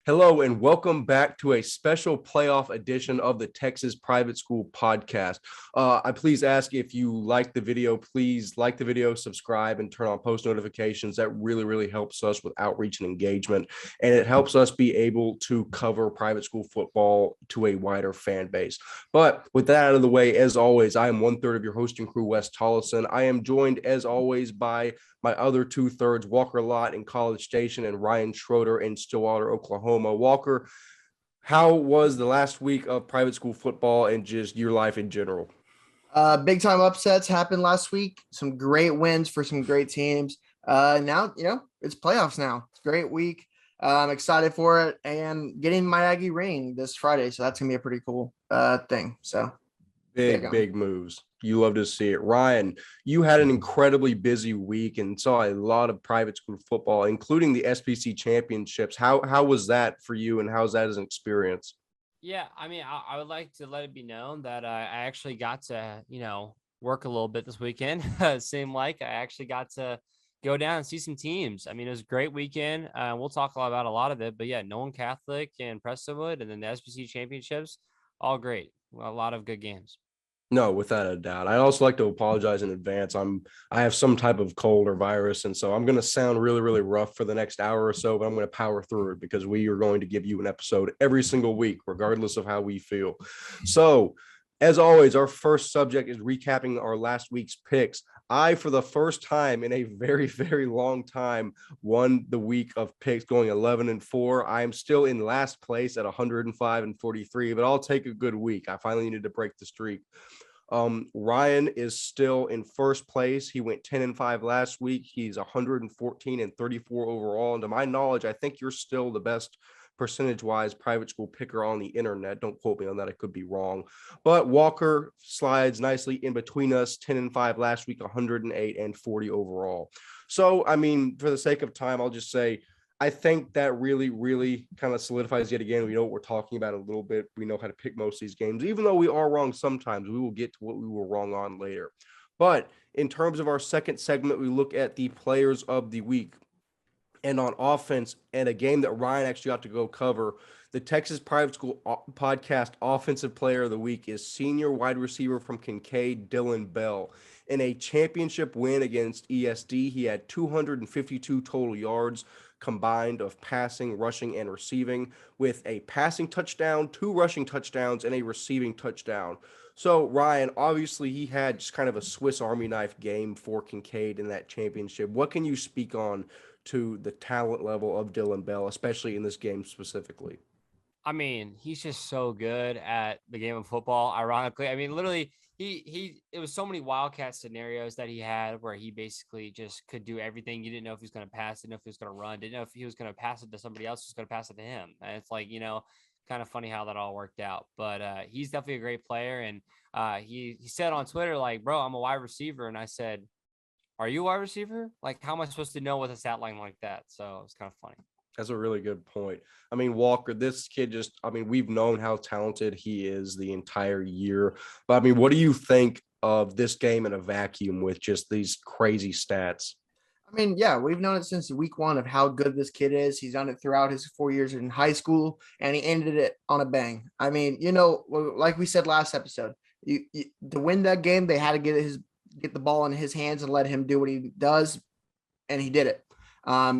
Hello and welcome back to a special playoff edition of the Texas Private School Podcast. I please ask if you like the video, please like the video, subscribe, and turn on post notifications. That really helps us with outreach and engagement, and it helps us be able to cover private school football to a wider fan base. But with that out of the way, as always, I am 1/3 of your hosting crew, Wes Tolleson. I am joined, as always, by my other 2/3, Walker Lott in College Station and Ryan Schroeder in Stillwater, Oklahoma. Walker, how was the last week of private school football and just your life in general? Big time upsets happened last week. Some great wins for some great teams. Now, it's playoffs now. It's a great week. I'm excited for it and getting my Aggie ring this Friday. So that's going to be a pretty cool thing. So Big moves. You love to see it. Ryan, you had an incredibly busy week and saw a lot of private school football, including the SPC Championships. How was that for you, and how's that as an experience? Yeah, I mean, I would like to let it be known that I actually got to, work a little bit this weekend. It seemed like I actually got to go down and see some teams. I mean, it was a great weekend. We'll talk about a lot of it, but yeah, Nolan Catholic and Prestonwood, and then the SPC Championships, all great. A lot of good games. No, without a doubt. I also like to apologize in advance. I have some type of cold or virus, and so I'm going to sound really rough for the next hour or so, but I'm going to power through it because we are going to give you an episode every single week, regardless of how we feel. So, as always, our first subject is recapping our last week's picks. I, for the first time in a very long time, won the week of picks, going 11-4. I am still in last place at 105-43, but I'll take a good week. I finally needed to break the streak. Ryan is still in first place. He went 10-5 last week. He's 114-34 overall. And to my knowledge, I think you're still the best percentage-wise private school picker on the internet. Don't quote me on that. I could be wrong. But Walker slides nicely in between us, 10-5 last week, 108-40 overall. So, I mean, for the sake of time, I'll just say I think that really kind of solidifies yet again. We know what we're talking about a little bit. We know how to pick most of these games. Even though we are wrong sometimes, we will get to what we were wrong on later. But in terms of our second segment, we look at the players of the week. And on offense, and a game that Ryan actually got to go cover, the Texas Private School Podcast Offensive Player of the Week is senior wide receiver from Kincaid, Dylan Bell. In a championship win against ESD, he had 252 total yards combined of passing, rushing, and receiving, with a passing touchdown, 2 rushing touchdowns, and a receiving touchdown. So, Ryan, obviously he had just kind of a Swiss Army knife game for Kincaid in that championship. What can you speak on to the talent level of Dylan Bell, especially in this game specifically? I mean, he's just so good at the game of football. Ironically, I mean, literally, it was so many wildcat scenarios that he had where he basically just could do everything. You didn't know if he was going to pass, didn't know if he was going to run, didn't know if he was going to pass it to somebody else, who's going to pass it to him. And it's like, kind of funny how that all worked out. But he's definitely a great player. And he said on Twitter, like, bro, I'm a wide receiver. And I said, are you a wide receiver? Like, how am I supposed to know with a stat line like that? So it's kind of funny. That's a really good point. I mean, Walker, this kid we've known how talented he is the entire year. But I mean, what do you think of this game in a vacuum with just these crazy stats? I mean, yeah, we've known it since week 1 of how good this kid is. He's done it throughout his 4 years in high school, and he ended it on a bang. I mean, like we said last episode, to win that game, they had to get the ball in his hands and let him do what he does, and he did it.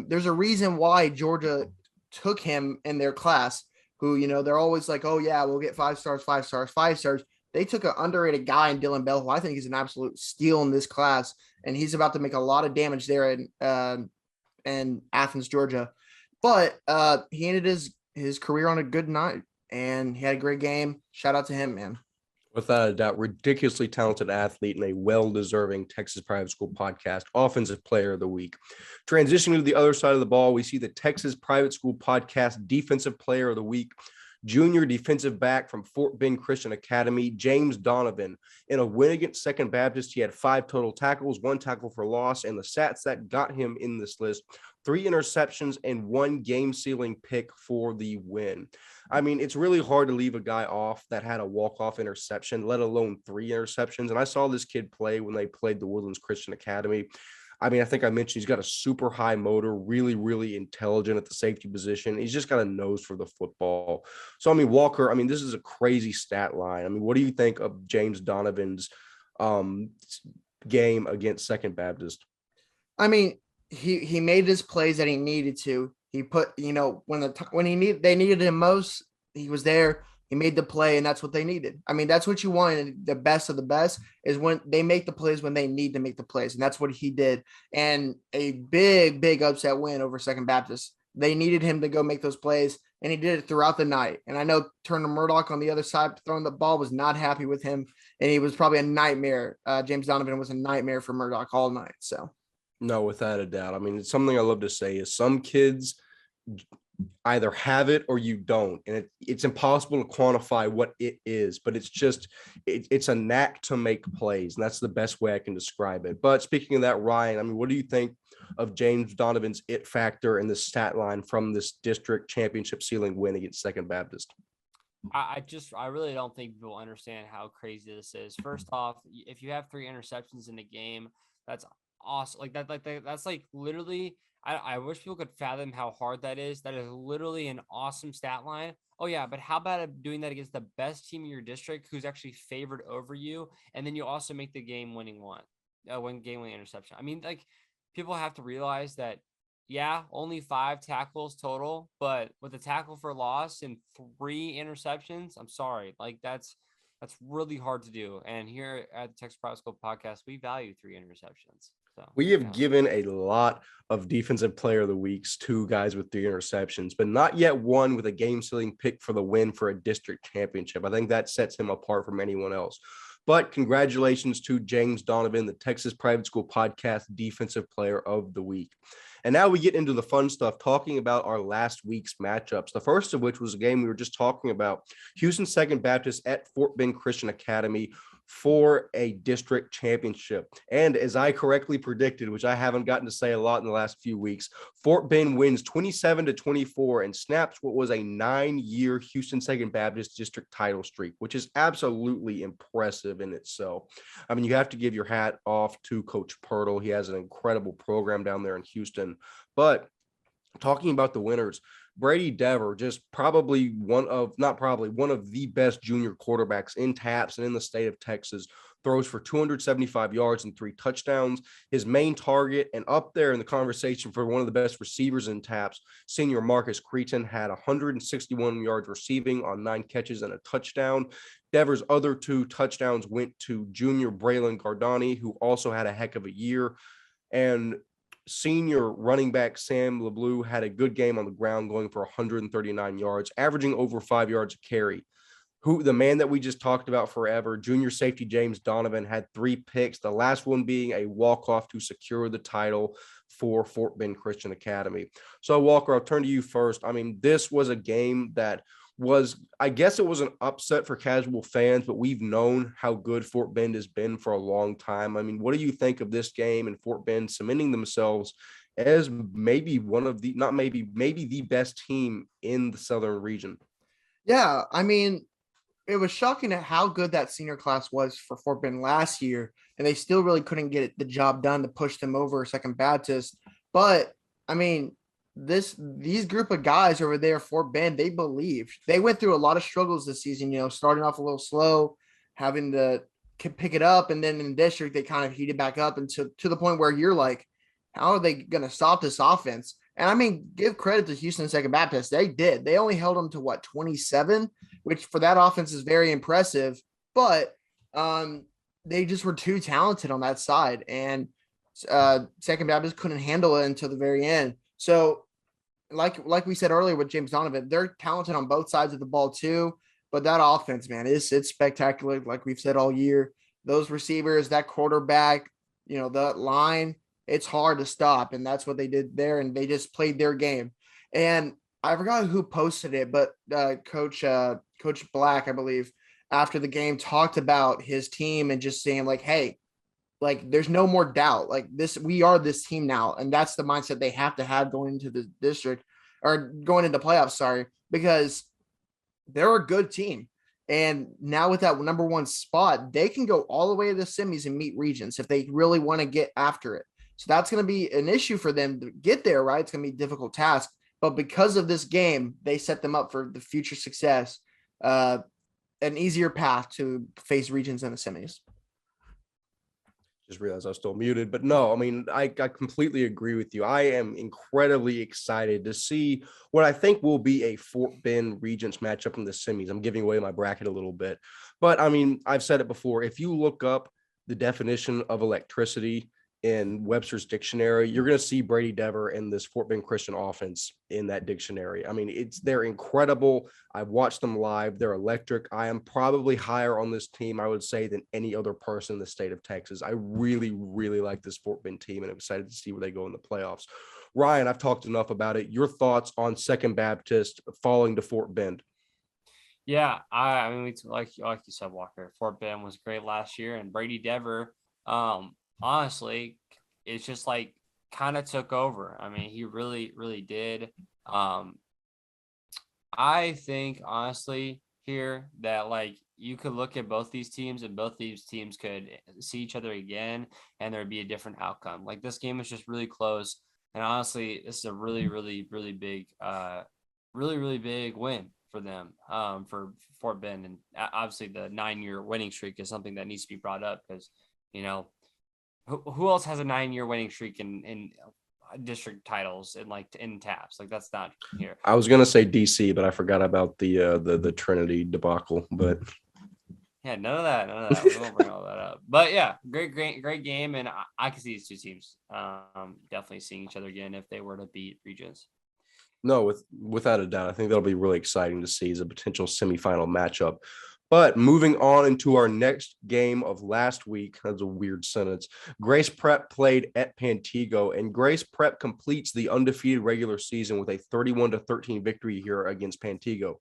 There's a reason why Georgia took him in their class, who, they're always like, oh yeah, we'll get 5 stars, 5 stars, 5 stars. They took an underrated guy in Dylan Bell, who I think is an absolute steal in this class, and he's about to make a lot of damage there in Athens, Georgia. But he ended his career on a good night, and he had a great game. Shout out to him, man. Without a doubt, ridiculously talented athlete and a well-deserving Texas Private School Podcast Offensive Player of the Week. Transitioning to the other side of the ball, we see the Texas Private School Podcast Defensive Player of the Week. Junior defensive back from Fort Bend Christian Academy, James Donovan. In a win against Second Baptist, he had 5 total tackles, 1 tackle for loss, and the stats that got him in this list: 3 interceptions and 1 game-sealing pick for the win. I mean, it's really hard to leave a guy off that had a walk-off interception, let alone 3 interceptions. And I saw this kid play when they played the Woodlands Christian Academy. I mean, I think I mentioned he's got a super high motor, really, really intelligent at the safety position. He's just got a nose for the football. So, I mean, Walker, I mean, this is a crazy stat line. I mean, what do you think of James Donovan's um, game against Second Baptist? I mean, he made his plays that he needed to. He put, when they needed him most, he was there. He made the play, and that's what they needed. I mean, that's what you want. And the best of the best is when they make the plays when they need to make the plays, and that's what he did. And a big, big upset win over Second Baptist. They needed him to go make those plays, and he did it throughout the night. And I know Turner Murdoch on the other side throwing the ball was not happy with him, and he was probably a nightmare. James Donovan was a nightmare for Murdoch all night. So. No, without a doubt. I mean, it's something I love to say is some kids either have it or you don't, and it's impossible to quantify what it is, but it's a knack to make plays, and that's the best way I can describe it. But speaking of that, Ryan, I mean, what do you think of James Donovan's it factor and the stat line from this district championship ceiling win against Second Baptist? I really don't think people understand how crazy this is. First off, if you have 3 interceptions in a game, that's awesome. That's like literally. I wish people could fathom how hard that is. That is literally an awesome stat line. Oh yeah, but how about doing that against the best team in your district, who's actually favored over you, and then you also make the game-winning game-winning interception. I mean, like, people have to realize that. Yeah, only 5 tackles total, but with a tackle for loss and 3 interceptions, I'm sorry, like that's really hard to do. And here at the Texas Private School Podcast, we value 3 interceptions. So we have given a lot of defensive player of the weeks to guys with 3 interceptions, but not yet one with a game-sealing pick for the win for a district championship. I think that sets him apart from anyone else. But congratulations to James Donovan, the Texas Private School Podcast Defensive Player of the Week. And now we get into the fun stuff, talking about our last week's matchups, the first of which was a game we were just talking about, Houston Second Baptist at Fort Bend Christian Academy for a district championship. And as I correctly predicted, which I haven't gotten to say a lot in the last few weeks, Fort Bend wins 27-24 and snaps what was a 9-year Houston Second Baptist district title streak, which is absolutely impressive in itself. I mean, you have to give your hat off to Coach Pirtle. He has an incredible program down there in Houston. But talking about the winners, Brady Dever, just probably one of the best junior quarterbacks in TAPS and in the state of Texas, throws for 275 yards and 3 touchdowns. His main target, and up there in the conversation for one of the best receivers in TAPS, senior Marcus Cretan, had 161 yards receiving on 9 catches and a touchdown. Dever's other 2 touchdowns went to junior Braylon Gardani, who also had a heck of a year. And senior running back Sam LeBleu had a good game on the ground, going for 139 yards, averaging over 5 yards a carry. The man that we just talked about forever, junior safety James Donovan, had 3 picks, the last one being a walk-off to secure the title for Fort Bend Christian Academy. So, Walker, I'll turn to you first. I mean, this was a game that I guess it was an upset for casual fans, but we've known how good Fort Bend has been for a long time. I mean, what do you think of this game and Fort Bend cementing themselves as maybe maybe the best team in the Southern region? Yeah, I mean, it was shocking at how good that senior class was for Fort Bend last year, and they still really couldn't get the job done to push them over Second Baptist. But I mean, these group of guys over there, Fort Bend, they believed. They went through a lot of struggles this season, starting off a little slow, having to pick it up, and then in district they kind of heated back up and to the point where you're like, how are they going to stop this offense? And I mean, give credit to Houston Second Baptist. They did. They only held them to 27, which for that offense is very impressive. But they just were too talented on that side, and Second Baptist couldn't handle it until the very end. So, like we said earlier with James Donovan, they're talented on both sides of the ball too. But that offense, man, it's spectacular. Like we've said all year, those receivers, that quarterback, that line, it's hard to stop. And that's what they did there. And they just played their game. And I forgot who posted it, but Coach Black, I believe, after the game talked about his team and just saying like, hey, like there's no more doubt. Like we are this team now. And that's the mindset they have to have going into the district or going into playoffs, sorry, because they're a good team. And now with that number 1 spot, they can go all the way to the semis and meet regions if they really want to get after it. So that's going to be an issue for them to get there, right? It's going to be a difficult task. But because of this game, they set them up for the future success, an easier path to face regions in the semis. Just realized I was still muted, but no, I mean, I completely agree with you. I am incredibly excited to see what I think will be a Fort Bend Regents matchup in the semis. I'm giving away my bracket a little bit, but I mean, I've said it before. If you look up the definition of electricity in Webster's dictionary, you're going to see Brady Dever and this Fort Bend Christian offense in that dictionary. I mean, they're incredible. I've watched them live. They're electric. I am probably higher on this team, I would say, than any other person in the state of Texas. I really, really like this Fort Bend team, and I'm excited to see where they go in the playoffs. Ryan, I've talked enough about it. Your thoughts on Second Baptist falling to Fort Bend? Yeah, I mean, like you said, Walker, Fort Bend was great last year, and Brady Dever, honestly, it's just like kind of took over. I mean, he really, really did. I think honestly here that like you could look at both these teams and both these teams could see each other again and there'd be a different outcome. Like this game was just really close. And honestly, this is a really, really, really big, really, really big win for them, for Fort Bend. And obviously the 9-year winning streak is something that needs to be brought up because, you know, who else has a 9-year winning streak in district titles and like in taps? Like that's not here. I was gonna say DC, but I forgot about the Trinity debacle. But Yeah, none of that. We won't bring all that up. But yeah, great game, and I can see these two teams definitely seeing each other again if they were to beat Regents. no, without a doubt, I think that'll be really exciting to see as a potential semifinal matchup. But moving on into our next game of last week, that's a weird sentence. Grace Prep played at Pantego, and Grace Prep completes the undefeated regular season with a 31-13 victory here against Pantego.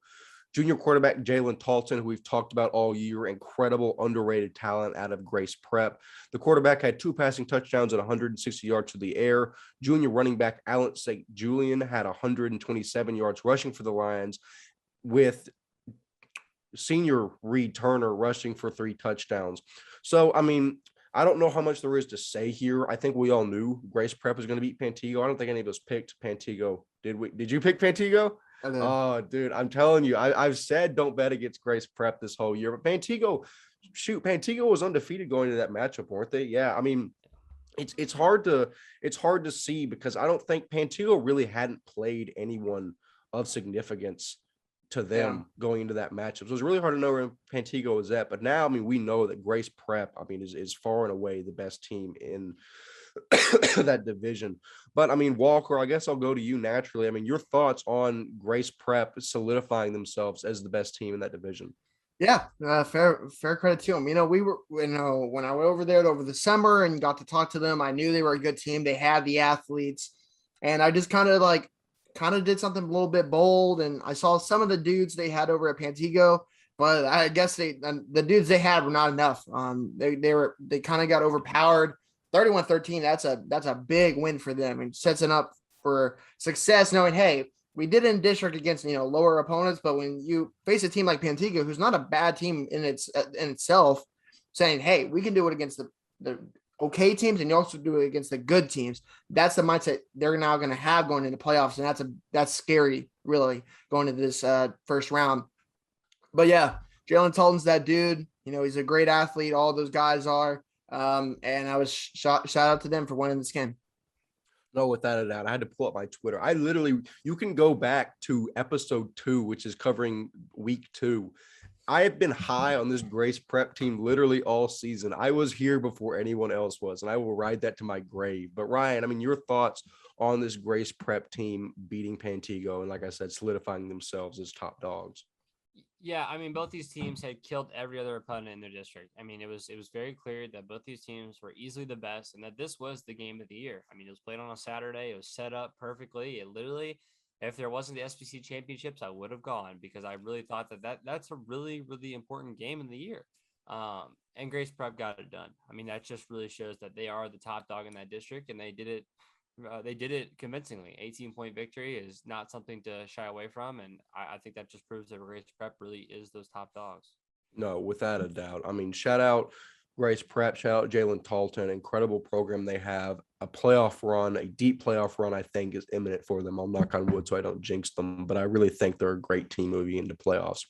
Junior quarterback Jalen Talton, who we've talked about all year, incredible underrated talent out of Grace Prep. The quarterback had 2 passing touchdowns at 160 yards to the air. Junior running back Allen St. Julian had 127 yards rushing for the Lions, with senior Reed Turner rushing for 3 touchdowns. So, I mean, I don't know how much there is to say here. I think we all knew Grace Prep was going to beat Pantego. I don't think any of us picked Pantego. Did we? Did you pick Pantego? Oh, dude, I'm telling you, I've said don't bet against Grace Prep this whole year, but Pantego was undefeated going into that matchup, weren't they? Yeah, I mean, it's hard to see because I don't think Pantego really hadn't played anyone of significance to them going into that matchup. So it's really hard to know where Pantego is at. But now, I mean, we know that Grace Prep, I mean, is far and away the best team in that division. But I mean, Walker, I guess I'll go to you naturally. I mean, your thoughts on Grace Prep solidifying themselves as the best team in that division? Yeah, fair credit to them. When I went over there over the summer and got to talk to them, I knew they were a good team. They had the athletes, and I just kind of did something a little bit bold. And I saw some of the dudes they had over at Pantego, but I guess the dudes they had were not enough. They kind of got overpowered. 31-13. That's a big win for them and sets it up for success. Knowing, hey, we did in district against lower opponents, but when you face a team like Pantego, who's not a bad team in itself, saying, hey, we can do it against the okay teams, and you also do it against the good teams. That's the mindset they're now going to have going into playoffs, and that's scary, really, going into this first round. But yeah, Jalen Talton's that dude. He's a great athlete. All those guys are. And I was shout out to them for winning this game. No, without a doubt. I had to pull up my Twitter. You can go back to episode 2, which is covering week 2. I have been high on this Grace Prep team literally all season. I was here before anyone else was, and I will ride that to my grave. But Ryan, I mean, your thoughts on this Grace Prep team beating Pantego and, like I said, solidifying themselves as top dogs? Yeah, I mean, both these teams had killed every other opponent in their district. I mean, it was very clear that both these teams were easily the best and that this was the game of the year. I mean, it was played on a Saturday. It was set up perfectly. It literally, if there wasn't the SPC Championships, I would have gone because I really thought that's a really, really important game in the year. And Grace Prep got it done. I mean, that just really shows that they are the top dog in that district, and they did it. They did it convincingly. 18-point victory is not something to shy away from, and I think that just proves that Grace Prep really is those top dogs. No, without a doubt. I mean, shout out Grace Pratt, shout out Jalen Talton, incredible program they have. A playoff run, a deep playoff run, I think is imminent for them. I'll knock on wood so I don't jinx them, but I really think they're a great team moving into playoffs.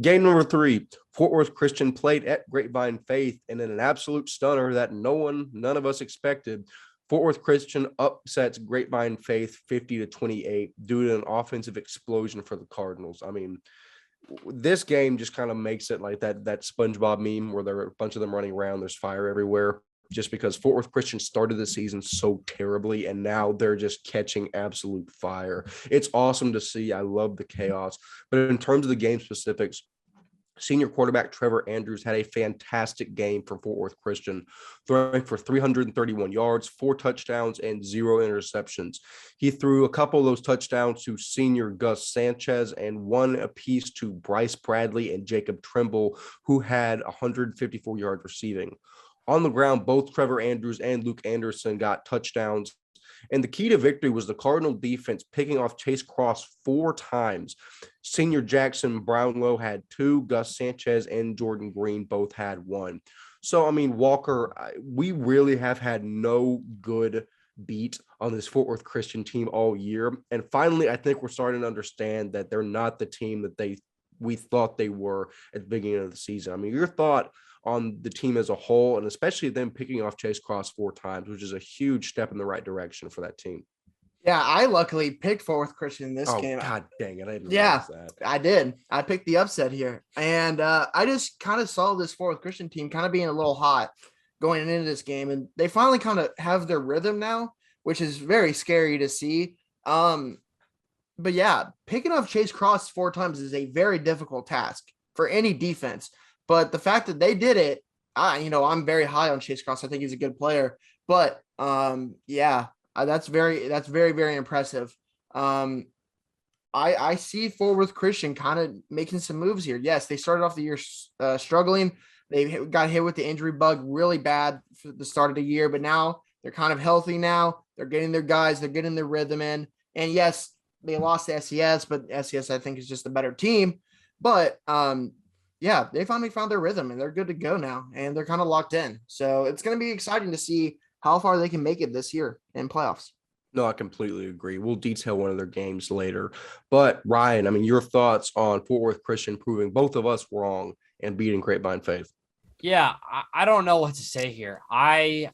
Game number 3, Fort Worth Christian played at Grapevine Faith, and in an absolute stunner that none of us expected, Fort Worth Christian upsets Grapevine Faith 50-28 due to an offensive explosion for the Cardinals. I mean, this game just kind of makes it like that SpongeBob meme where there are a bunch of them running around, there's fire everywhere, just because Fort Worth Christian started the season so terribly and now they're just catching absolute fire. It's awesome to see. I love the chaos. But in terms of the game specifics, senior quarterback Trevor Andrews had a fantastic game for Fort Worth Christian, throwing for 331 yards, 4 touchdowns, and 0 interceptions. He threw a couple of those touchdowns to senior Gus Sanchez and 1 apiece to Bryce Bradley and Jacob Trimble, who had 154 yards receiving. On the ground, both Trevor Andrews and Luke Anderson got touchdowns. And the key to victory was the Cardinal defense picking off Chase Cross 4 times. Senior Jackson Brownlow had 2, Gus Sanchez and Jordan Green both had 1. So, I mean, Walker, we really have had no good beat on this Fort Worth Christian team all year. And finally, I think we're starting to understand that they're not the team that we thought they were at the beginning of the season. I mean, your thought on the team as a whole, and especially them picking off Chase Cross 4 times, which is a huge step in the right direction for that team. Yeah, I luckily picked Fort Worth Christian in this game. God dang it. I didn't realize that. I did. I picked the upset here. And I just kind of saw this Fort Worth Christian team kind of being a little hot going into this game. And they finally kind of have their rhythm now, which is very scary to see. But yeah, picking off Chase Cross 4 times is a very difficult task for any defense. But the fact that they did it, I'm very high on Chase Cross. I think he's a good player. But that's very, very impressive. I see Fort Worth Christian kind of making some moves here. Yes, they started off the year struggling. They got hit with the injury bug really bad for the start of the year, but now they're kind of healthy now. They're getting their guys. They're getting their rhythm in. And yes, they lost to SES, but SES I think is just a better team. But yeah, they finally found their rhythm and they're good to go now and they're kind of locked in. So it's going to be exciting to see how far they can make it this year in playoffs. No, I completely agree. We'll detail one of their games later. But Ryan, I mean, your thoughts on Fort Worth Christian proving both of us wrong and beating Grapevine Faith? Yeah, I don't know what to say here. I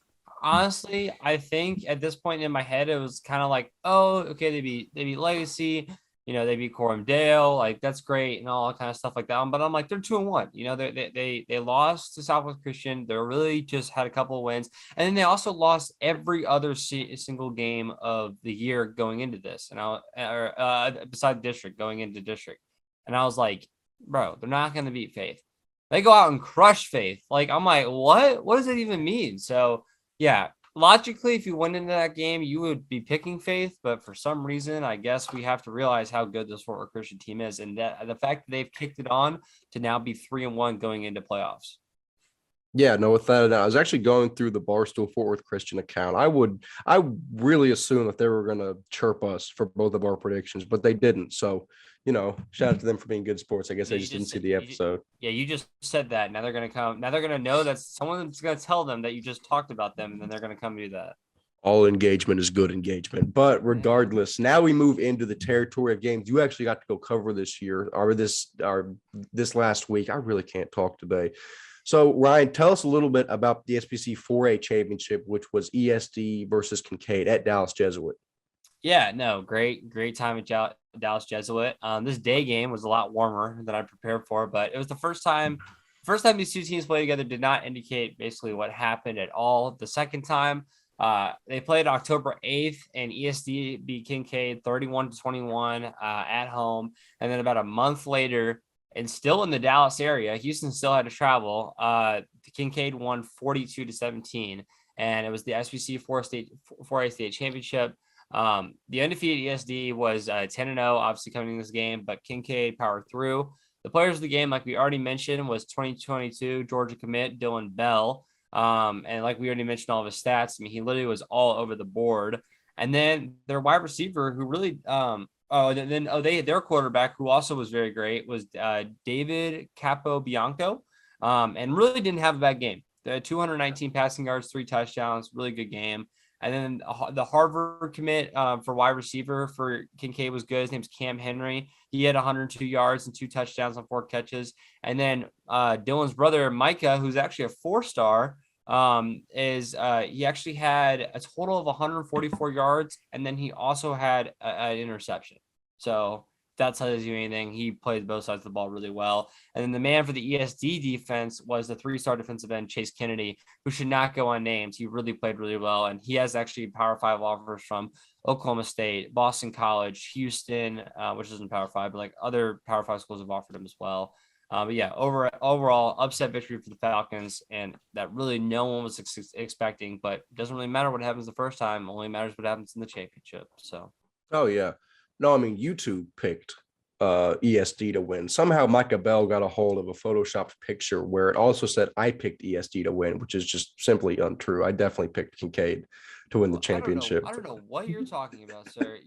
think at this point in my head, it was kind of like, oh, okay, they beat Legacy. They beat Coram Dale, like that's great and all that kind of stuff like that. But I'm like, they're 2-1. They lost to Southwest Christian. They really just had a couple of wins, and then they also lost every other single game of the year going into this, and beside district going into district. And I was like, bro, they're not going to beat Faith. They go out and crush Faith. Like I'm like, what? What does it even mean? So yeah. Logically, if you went into that game, you would be picking Faith, but for some reason, I guess we have to realize how good this Fort Worth Christian team is, and that the fact that they've kicked it on to now be 3-1 going into playoffs. Yeah, no, without a doubt. I was actually going through the Barstool Fort Worth Christian account. I really assumed that they were going to chirp us for both of our predictions, but they didn't. So, shout out to them for being good sports. I guess they just didn't see the episode. You just said that. Now they're going to come. Now they're going to know that someone's going to tell them that you just talked about them, and then they're going to come do that. All engagement is good engagement. But regardless, now we move into the territory of games you actually got to go cover this year or this last week. I really can't talk today. So, Ryan, tell us a little bit about the SPC 4A Championship, which was ESD versus Kincaid at Dallas Jesuit. Yeah, no, great time at Dallas Jesuit. This day game was a lot warmer than I prepared for, but it was the first time these two teams played together did not indicate basically what happened at all. The second time, they played October 8th, and ESD beat Kincaid 31-21 at home. And then about a month later, and still in the Dallas area, Houston still had to travel. Kincaid won 42-17, and it was the SPC 4A State Championship. The undefeated ESD was 10-0, obviously coming in this game, but Kincaid powered through. The players of the game, like we already mentioned, was 2022 Georgia commit Dylan Bell. And like we already mentioned all of his stats, I mean, he literally was all over the board. And then their wide receiver, who really, their quarterback, who also was very great, was David Capobianco, and really didn't have a bad game. The 219 passing yards, 3 touchdowns, really good game. And then the Harvard commit for wide receiver for Kincaid was good. His name's Cam Henry. He had 102 yards and 2 touchdowns on 4 catches. And then Dylan's brother, Micah, who's actually a 4-star, he actually had a total of 144 yards. And then he also had an interception. So that tells you anything. He played both sides of the ball really well. And then the man for the ESD defense was the 3-star defensive end, Chase Kennedy, who should not go unnamed. He really played really well. And he has actually Power 5 offers from Oklahoma State, Boston College, Houston, which isn't Power 5, but like other Power 5 schools have offered him as well. But yeah, overall upset victory for the Falcons, and that really no one was expecting, but it doesn't really matter what happens the first time. It only matters what happens in the championship. So. Oh, yeah. No, I mean, you two picked ESD to win. Somehow Micah Bell got a hold of a photoshopped picture where it also said I picked ESD to win, which is just simply untrue. I definitely picked Kincaid to win the championship. I don't know what you're talking about, sir.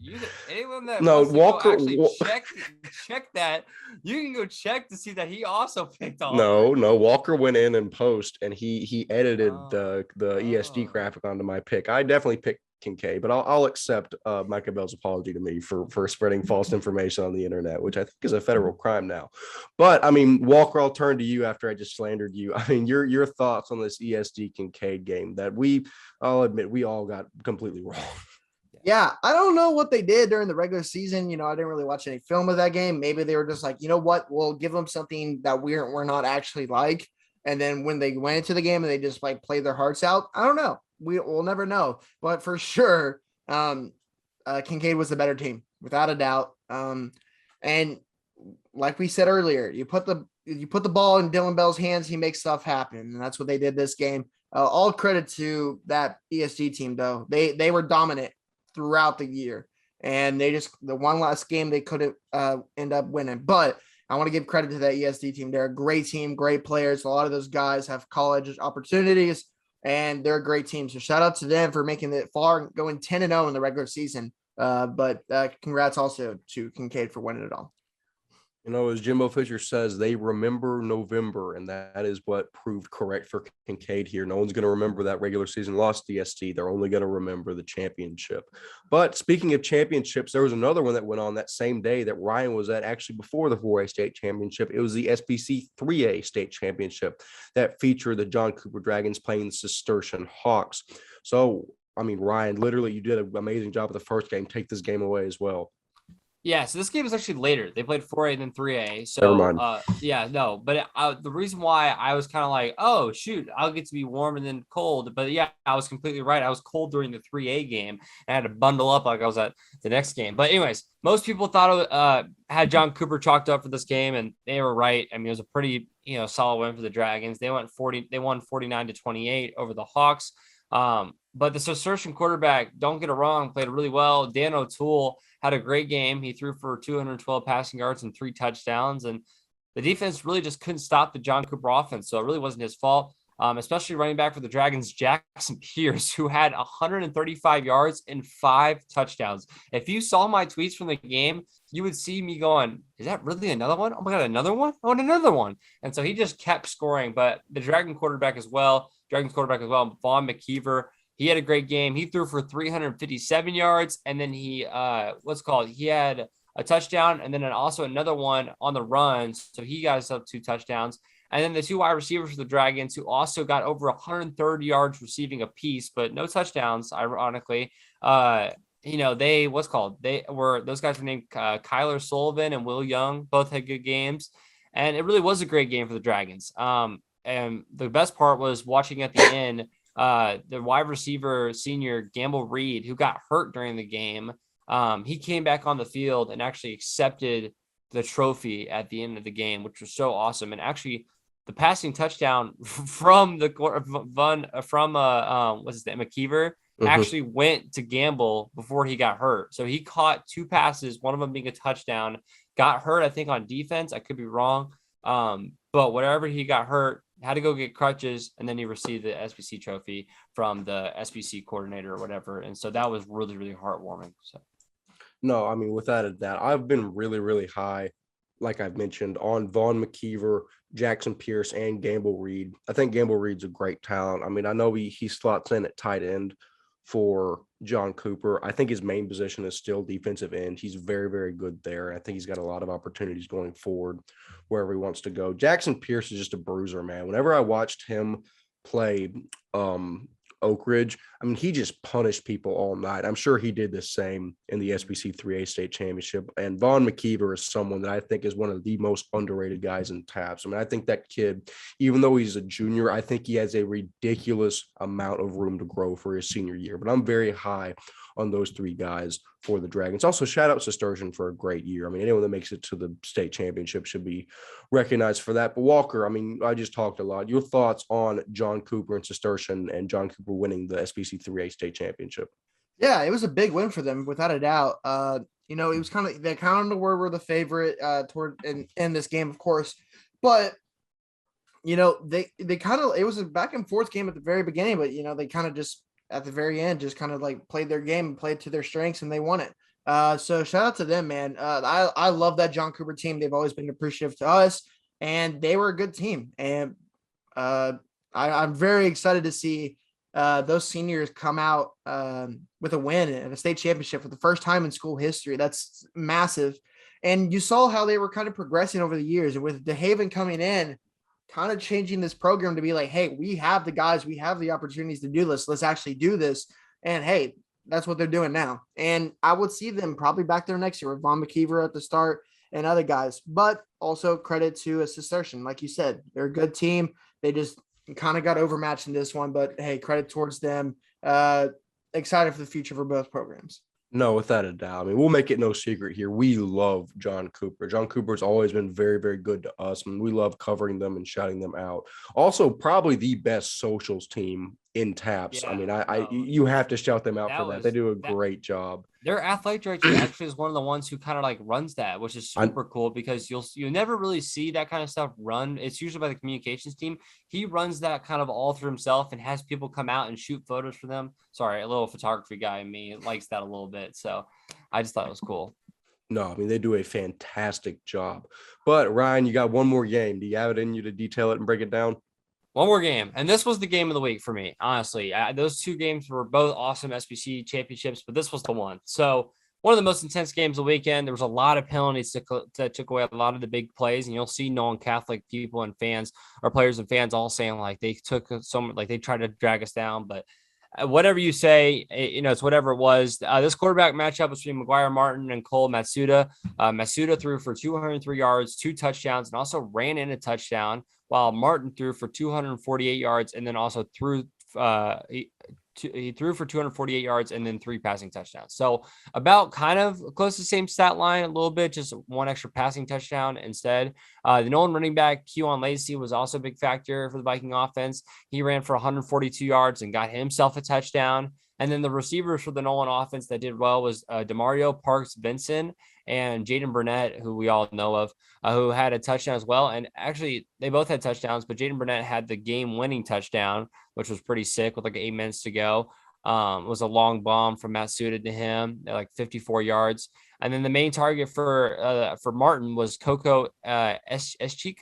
Anyone that no, wants Walker to go actually check that, you can go check to see that he also picked all. No, Walker went in and post, and he edited the ESD graphic onto my pick. I definitely picked Kincaid, but I'll accept Micah Bell's apology to me for spreading false information on the internet, which I think is a federal crime now. But I mean, Walker, I'll turn to you after I just slandered you. I mean, your thoughts on this ESD Kincaid game that I'll admit we all got completely wrong. Yeah, I don't know what they did during the regular season. I didn't really watch any film of that game. Maybe they were just like, you know what, we'll give them something that we're not actually like. And then when they went into the game and they just like played their hearts out, I don't know. We'll never know. But for sure, Kincaid was the better team, without a doubt. And like we said earlier, you put the ball in Dylan Bell's hands, he makes stuff happen. And that's what they did this game. All credit to that ESG team, though. They were dominant throughout the year. And the one last game they couldn't end up winning. But I want to give credit to that ESD team. They're a great team, great players. A lot of those guys have college opportunities, and they're a great team. So shout out to them for making it far, going 10-0 in the regular season. But congrats also to Kincaid for winning it all. As Jimbo Fisher says, they remember November, and that is what proved correct for Kincaid here. No one's going to remember that regular season loss to ESD. They're only going to remember the championship. But speaking of championships, there was another one that went on that same day that Ryan was at, actually before the 4A state championship. It was the SPC 3A state championship that featured the John Cooper Dragons playing the Cistercian Hawks. So, I mean, Ryan, literally, you did an amazing job with the first game. Take this game away as well. Yeah, so this game is actually later. They played 4A then 3A. So, never mind. But the reson why I was kind of like, oh, shoot, I'll get to be warm and then cold. But yeah, I was completely right. I was cold during the 3A game. And I had to bundle up like I was at the next game. But anyways, most people thought had John Cooper chalked up for this game, and they were right. I mean, it was a pretty, solid win for the Dragons. They won 49-28 over the Hawks. But the Cistercian quarterback, don't get it wrong, played really well. Dan O'Toole had a great game. He threw for 212 passing yards and 3 touchdowns. And the defense really just couldn't stop the John Cooper offense. So it really wasn't his fault, especially running back for the Dragons, Jackson Pierce, who had 135 yards and 5 touchdowns. If you saw my tweets from the game, you would see me going, is that really another one? Oh my God, another one? I want another one. And so he just kept scoring. But the Dragons quarterback as well, Vaughn McKeever, he had a great game. He threw for 357 yards, and then he had a touchdown, and then also another one on the run. So he got himself 2 touchdowns. And then the 2 wide receivers for the Dragons, who also got over 130 yards receiving apiece, but no touchdowns, ironically. Those guys were named Kyler Sullivan and Will Young. Both had good games. And it really was a great game for the Dragons. And the best part was watching at the end, the wide receiver senior Gamble Reed, who got hurt during the game. He came back on the field and actually accepted the trophy at the end of the game, which was so awesome. And actually the passing touchdown from McKeever actually went to Gamble before he got hurt. So he caught 2 passes, one of them being a touchdown, got hurt, I think, on defense. I could be wrong. But whatever, he got hurt, had to go get crutches, and then he received the SPC trophy from the SPC coordinator or whatever. And so that was really, really heartwarming. So, no, I mean, without a doubt, I've been really, really high like I've mentioned, on Vaughn McKeever, Jackson Pierce, and Gamble Reed. I think Gamble Reed's a great talent. I mean, I know he slots in at tight end for John Cooper. I think his main position is still defensive end. He's very, very good there. I think he's got a lot of opportunities going forward wherever he wants to go. Jackson Pierce is just a bruiser, man. Whenever I watched him play Oak Ridge, I mean, he just punished people all night. I'm sure he did the same in the SBC 3A state championship. And Vaughn McKeever is someone that I think is one of the most underrated guys in TAPS. I mean, I think that kid, even though he's a junior, I think he has a ridiculous amount of room to grow for his senior year. But I'm very high on those three guys for the Dragons. Also, shout out Cistercian for a great year. I mean, anyone that makes it to the state championship should be recognized for that. But Walker, I mean, I just talked a lot. Your thoughts on John Cooper and Cistercian and John Cooper winning the SBC 3A state championship? Yeah, it was a big win for them without a doubt. It was they kind of were the favorite toward in this game, of course, but they kind of, it was a back and forth game at the very beginning, but they kind of just at the very end just kind of like played their game and played to their strengths, and they won it. So shout out to them, man. I love that John Cooper team. They've always been appreciative to us, and they were a good team. And I'm very excited to see those seniors come out with a win at a state championship for the first time in school history. That's massive. And you saw how they were kind of progressing over the years, and with DeHaven coming in, kind of changing this program to be like, hey, we have the guys, we have the opportunities to do this. Let's actually do this. And hey, that's what they're doing now. And I would see them probably back there next year with Vaughn McKeever at the start and other guys, but also credit to a Cistercian. Like you said, they're a good team. They just kind of got overmatched in this one, but hey, credit towards them. Excited for the future for both programs. No, without a doubt. I mean, we'll make it no secret here. We love John Cooper. John Cooper's always been very, very good to us, and we love covering them and shouting them out. Also, probably the best socials team in TAPS. I mean, you have to shout them out for that. They do a great job. Their athletic director actually is one of the ones who kind of like runs that, which is super cool, because you never really see that kind of stuff run. It's usually by the communications team. He runs that kind of all through himself and has people come out and shoot photos for them. Sorry, a little photography guy in me likes that a little bit. So I just thought it was cool. No, I mean, they do a fantastic job. But Ryan, you got one more game. Do you have it in you to detail it and break it down? One more game, and this was the game of the week for me, honestly. Those two games were both awesome SPC championships, but this was the one. So one of the most intense games of the weekend. There was a lot of penalties that took away a lot of the big plays, and you'll see Nolan Catholic people and fans, or players and fans, all saying like they took like they tried to drag us down, but whatever you say, it's whatever it was. This quarterback matchup between McGuire Martin and Cole Matsuda. Matsuda threw for 203 yards, 2 touchdowns, and also ran in a touchdown, while Martin threw for 248 yards and then also threw he threw for 248 yards and then 3 passing touchdowns. So about kind of close to the same stat line a little bit, just 1 extra passing touchdown instead. The Nolan running back, Keon Lacey, was also a big factor for the Viking offense. He ran for 142 yards and got himself a touchdown. And then the receivers for the Nolan offense that did well was Demario Parks Benson and Jaden Burnett, who we all know of, who had a touchdown as well. And actually, they both had touchdowns, but Jaden Burnett had the game-winning touchdown, which was pretty sick with like 8 minutes to go. It was a long bomb from Matsuda to him, like 54 yards. And then the main target for Martin was Coco Eschik.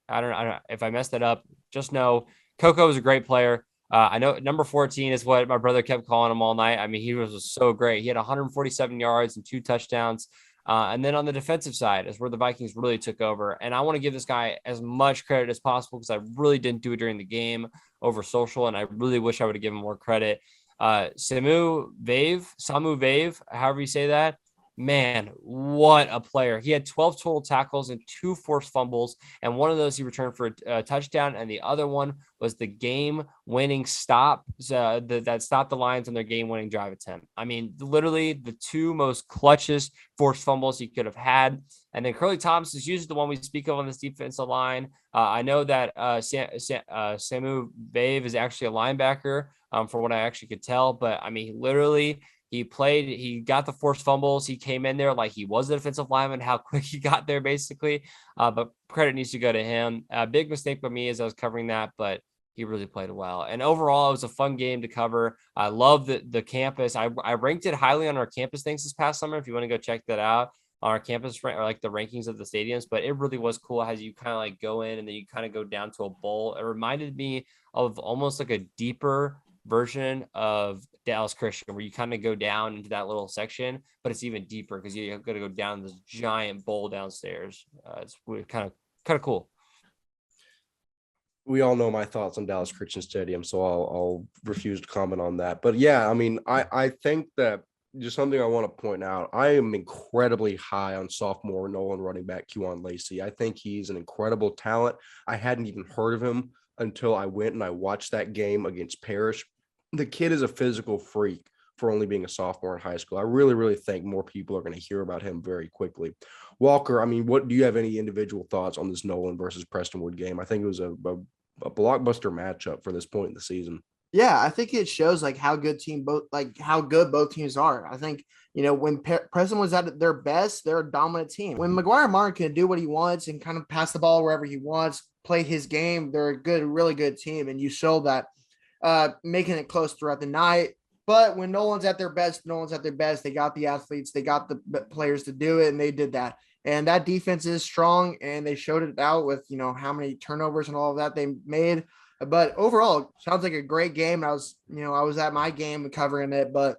I don't know if I messed that up. Just know Coco was a great player. I know number 14 is what my brother kept calling him all night. I mean, he was so great. He had 147 yards and 2 touchdowns. And then on the defensive side is where the Vikings really took over. And I want to give this guy as much credit as possible, because I really didn't do it during the game over social, and I really wish I would have given more credit. Samu Vave, however you say that. Man, what a player. He had 12 total tackles and 2 forced fumbles, and one of those he returned for a touchdown, and the other one was the game-winning stop that stopped the Lions on their game-winning drive attempt. I mean, literally the 2 most clutchest forced fumbles he could have had. And then Curly Thomas is usually the one we speak of on this defensive line. I know that Samu Vave is actually a linebacker, for what I actually could tell, but I mean, literally, he got the forced fumbles. He came in there like he was a defensive lineman, how quick he got there, basically. But credit needs to go to him. A big mistake by me as I was covering that, but he really played well. And overall, it was a fun game to cover. I love the campus. I ranked it highly on our campus things this past summer. If you want to go check that out, on our campus, or like the rankings of the stadiums, but it really was cool how you kind of like go in and then you kind of go down to a bowl. It reminded me of almost like a deeper version of Dallas Christian, where you kind of go down into that little section, but it's even deeper because you got to go down this giant bowl downstairs. It's kind of cool. We all know my thoughts on Dallas Christian Stadium, so I'll refuse to comment on that. But yeah, I mean, I think that just something I want to point out. I am incredibly high on sophomore Nolan running back Kewan Lacey. I think he's an incredible talent. I hadn't even heard of him until I went and I watched that game against Parrish. The kid is a physical freak for only being a sophomore in high school. I really, really think more people are going to hear about him very quickly. Walker, I mean, what do you have any individual thoughts on this Nolan versus Prestonwood game? I think it was a blockbuster matchup for this point in the season. Yeah, I think it shows like how good both teams are. I think when Preston was at their best, they're a dominant team. When McGuire Martin can do what he wants and kind of pass the ball wherever he wants, play his game, they're a good, really good team, and you show that making it close throughout the night. But when Nolan's at their best, They got the athletes, they got the players to do it, and they did that. And that defense is strong, and they showed it out with how many turnovers and all of that they made. But overall, sounds like a great game. I was at my game covering it, but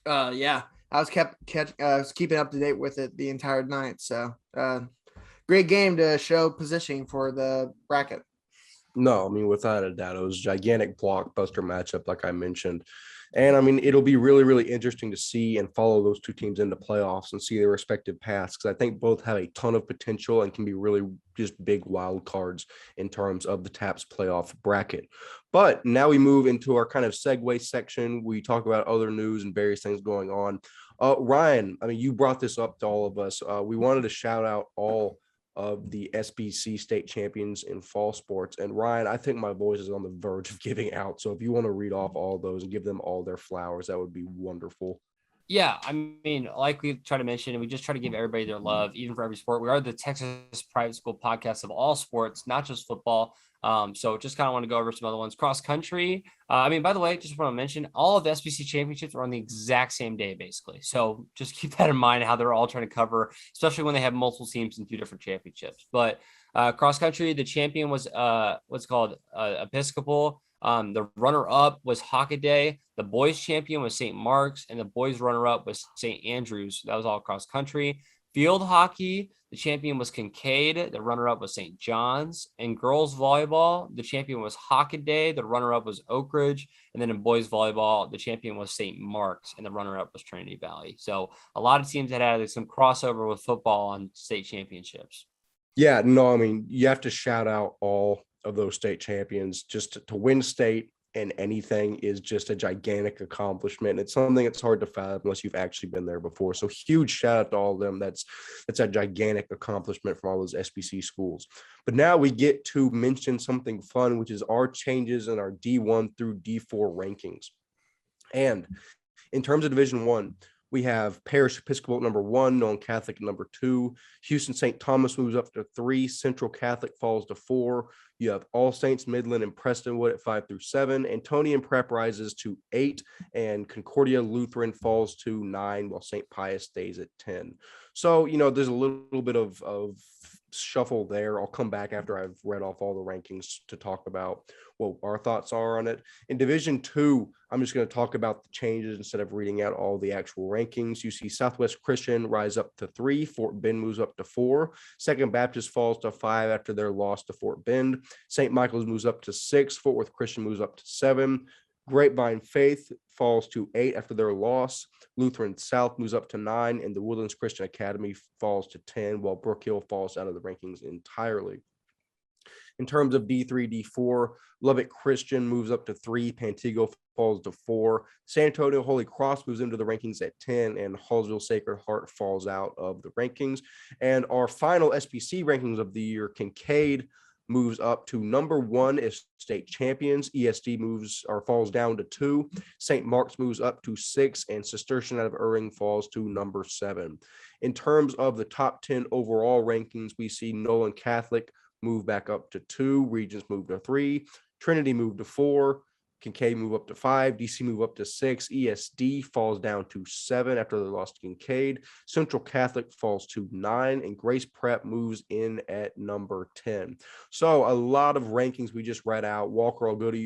yeah, I was keeping up to date with it the entire night. So great game to show positioning for the bracket. No, I mean, without a doubt, it was a gigantic blockbuster matchup, like I mentioned. And I mean, it'll be really, really interesting to see and follow those two teams into playoffs and see their respective paths, because I think both have a ton of potential and can be really just big wild cards in terms of the TAPS playoff bracket. But now we move into our kind of segue section. We talk about other news and various things going on. Ryan, I mean, you brought this up to all of us. We wanted to shout out all of the SPC state champions in fall sports. And Ryan, I think my voice is on the verge of giving out. So if you want to read off all those and give them all their flowers, that would be wonderful. Yeah, I mean, like we try to mention, we just try to give everybody their love, even for every sport. We are the Texas Private School podcast of all sports, not just football. So just kind of want to go over some other ones. Cross country. I mean, by the way, just want to mention, all of the SPC championships are on the exact same day, basically. So just keep that in mind, how they're all trying to cover, especially when they have multiple teams in two different championships. But cross country, the champion was what's called Episcopal. The runner-up was Hockaday. The boys champion was St. Mark's, and the boys runner-up was St. Andrews. That was all cross country. Field hockey, the champion was Kincaid. The runner-up was St. John's. In girls volleyball, the champion was Hockaday. The runner-up was Oak Ridge. And then in boys volleyball, the champion was St. Mark's, and the runner-up was Trinity Valley. So a lot of teams that had some crossover with football on state championships. Yeah, no, I mean, you have to shout out all of those state champions. Just to win state in anything is just a gigantic accomplishment. It's something that's hard to fathom unless you've actually been there before. So huge shout out to all of them. That's a gigantic accomplishment from all those SPC schools. But now we get to mention something fun, which is our changes in our D1 through D4 rankings. And in terms of Division One, we have Parish Episcopal number 1, Nolan Catholic number 2. Houston St. Thomas moves up to 3. Central Catholic falls to 4. You have All Saints, Midland, and Prestonwood at 5 through 7. Antonian Prep rises to 8, and Concordia Lutheran falls to 9, while St. Pius stays at 10. So, there's a little bit of shuffle there. I'll come back after I've read off all the rankings to talk about what our thoughts are on it. In Division 2, I'm just going to talk about the changes instead of reading out all the actual rankings. You see Southwest Christian rise up to 3. Fort Bend moves up to 4. Second Baptist falls to 5 after their loss to Fort Bend. St. Michael's moves up to 6. Fort Worth Christian moves up to 7. Grapevine Faith falls to 8 after their loss. Lutheran South moves up to 9, and the Woodlands Christian Academy falls to 10, while Brook Hill falls out of the rankings entirely. In terms of D3, D4, Lubbock Christian moves up to 3, Pantego falls to 4, San Antonio Holy Cross moves into the rankings at 10, and Hallsville Sacred Heart falls out of the rankings. And our final SPC rankings of the year, Kincaid moves up to number 1 as state champions. ESD falls down to 2. St. Mark's moves up to 6, and Cistercian out of Irving falls to number 7. In terms of the top 10 overall rankings, we see Nolan Catholic move back up to 2. Regents move to 3. Trinity moved to 4. Kincaid move up to 5, DC move up to 6, ESD falls down to 7 after they lost to Kincaid, Central Catholic falls to 9, and Grace Prep moves in at number 10. So a lot of rankings we just read out. Walker, I'll go to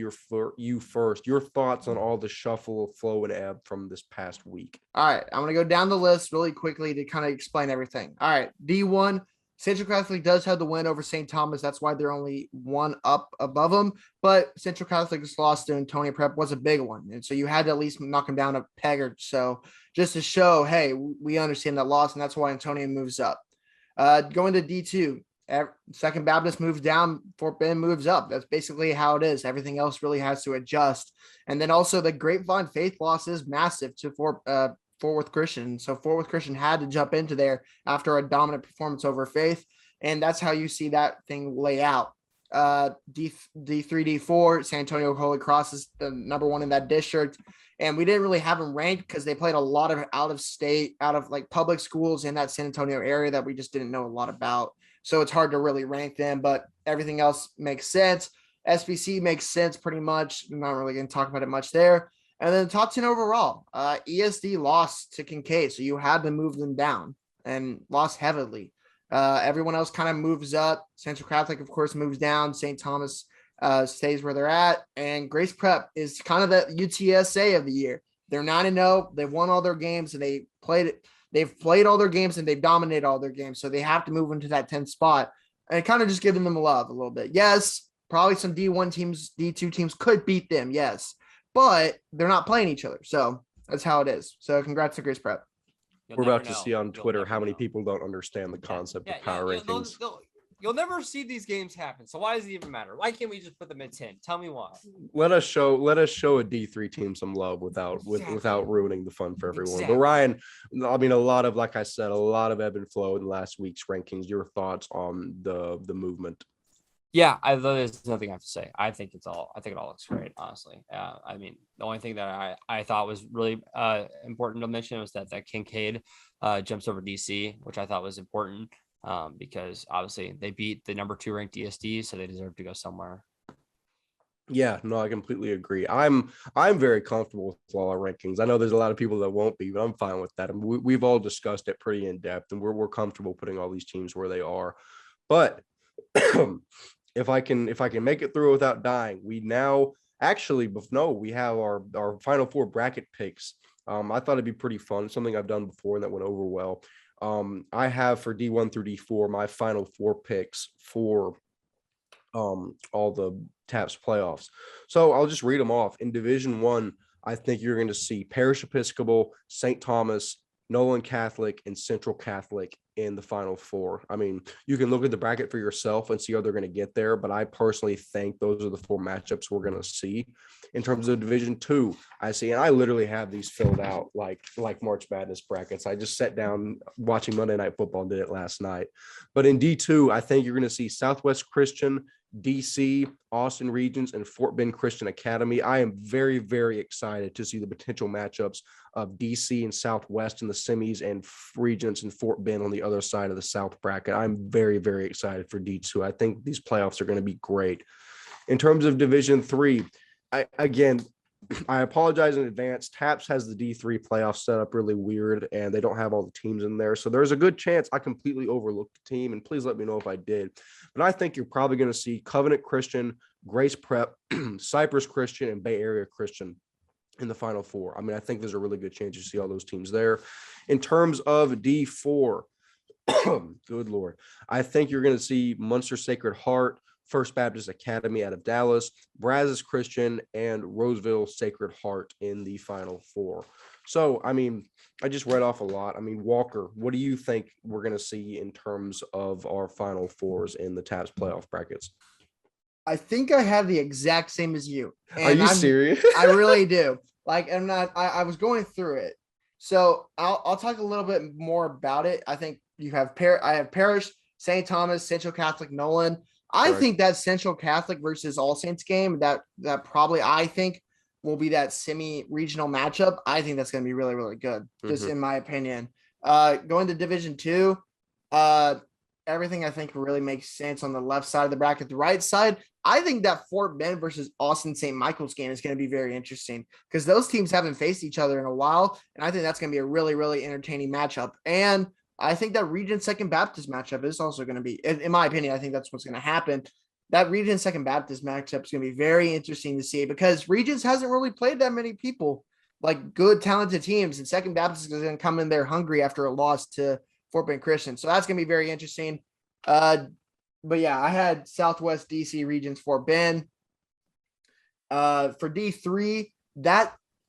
you first. Your thoughts on all the shuffle, flow, and ebb from this past week? All right, I'm going to go down the list really quickly to kind of explain everything. All right, D1, Central Catholic does have the win over St. Thomas. That's why they're only one up above them. But Central Catholic's loss to Antonia Prep was a big one. And so you had to at least knock them down a peg or so just to show, hey, we understand that loss. And that's why Antonia moves up. Going to D2, Second Baptist moves down, Fort Bend moves up. That's basically how it is. Everything else really has to adjust. And then also the Grapevine Faith loss is massive to Fort Worth Christian. So Fort Worth Christian had to jump into there after a dominant performance over Faith. And that's how you see that thing lay out. D3, D4, San Antonio Holy Cross is the number 1 in that district. And we didn't really have them ranked because they played a lot of out of state, out of like public schools in that San Antonio area that we just didn't know a lot about. So it's hard to really rank them, but everything else makes sense. SPC makes sense pretty much. I'm not really going to talk about it much there. And then the top 10 overall, ESD lost to Kincaid. So you had to move them down and lost heavily. Everyone else kind of moves up. Central Catholic, of course, moves down. St. Thomas stays where they're at. And Grace Prep is kind of the UTSA of the year. They're 9-0. They've won all their games and they've played all their games and they've dominated all their games. So they have to move into that 10th spot and kind of just giving them love a little bit. Yes, probably some D1 teams, D2 teams could beat them. Yes. But they're not playing each other. So that's how it is. So congrats to Grace Prep. We're about to see on Twitter how many people don't understand the concept of power rankings. You'll never see these games happen. So why does it even matter? Why can't we just put them at 10? Tell me why. Let us show a D3 team some love without ruining the fun for everyone. But Ryan, I mean, like I said, a lot of ebb and flow in last week's rankings. Your thoughts on the movement? Yeah, there's nothing I have to say. I think it all looks great, honestly. I mean, the only thing that I thought was really important to mention was that Kincaid jumps over DC, which I thought was important because obviously they beat the number 2 ranked DSD, so they deserve to go somewhere. Yeah, no, I completely agree. I'm very comfortable with all our rankings. I know there's a lot of people that won't be, but I'm fine with that. And we've all discussed it pretty in depth, and we're comfortable putting all these teams where they are. But if I can make it through without dying, we now we have our Final Four bracket picks. I thought it'd be pretty fun. Something I've done before and that went over well. I have for D1 through D4 my Final Four picks for all the TAPS playoffs. So I'll just read them off. In Division 1, I think you're going to see Parish Episcopal, St. Thomas, Nolan Catholic, and Central Catholic in the Final Four. I mean, you can look at the bracket for yourself and see how they're going to get there, but I personally think those are the 4 matchups we're going to see. In terms of Division 2, I see, and I literally have these filled out like March Madness brackets. I just sat down watching Monday Night Football and did it last night. But in D2, I think you're going to see Southwest Christian, DC, Austin Regions, and Fort Bend Christian Academy. I am very, very excited to see the potential matchups of DC and Southwest in the semis and Regents and Fort Bend on the other side of the South bracket. I'm very, very excited for D2. I think these playoffs are going to be great. In terms of Division 3, I apologize in advance. TAPS has the D3 playoff set up really weird, and they don't have all the teams in there. So there's a good chance I completely overlooked the team, and please let me know if I did. But I think you're probably going to see Covenant Christian, Grace Prep, Cypress Christian, and Bay Area Christian in the Final Four. I mean, I think there's a really good chance you see all those teams there. In terms of D4, good Lord, I think you're going to see Munster Sacred Heart, First Baptist Academy out of Dallas, Brazos Christian, and Roseville Sacred Heart in the Final Four. So, I mean, I just read off a lot. I mean, Walker, what do you think we're going to see in terms of our Final Fours in the TAPS playoff brackets? I think I have the exact same as you. And Are you serious? I really do. Like, I'm not. I was going through it, so I'll talk a little bit more about it. I think you have I have Parish, St. Thomas, Central Catholic, Nolan. I think that Central Catholic versus All Saints game that probably I think will be that semi-regional matchup. I think that's going to be really, really good, just in my opinion. Going to Division 2, everything I think really makes sense on the left side of the bracket. The right side, I think that Fort Bend versus Austin St. Michael's game is going to be very interesting because those teams haven't faced each other in a while. And I think that's going to be a really, really entertaining matchup. And I think that Region Second Baptist matchup is also going to be, in my opinion, I think that's what's going to happen. That Region Second Baptist matchup is going to be very interesting to see because Regions hasn't really played that many people, like good, talented teams. And Second Baptist is going to come in there hungry after a loss to Fort Bend Christian. So that's going to be very interesting. But yeah, I had Southwest DC Regions Fort Bend. For D3,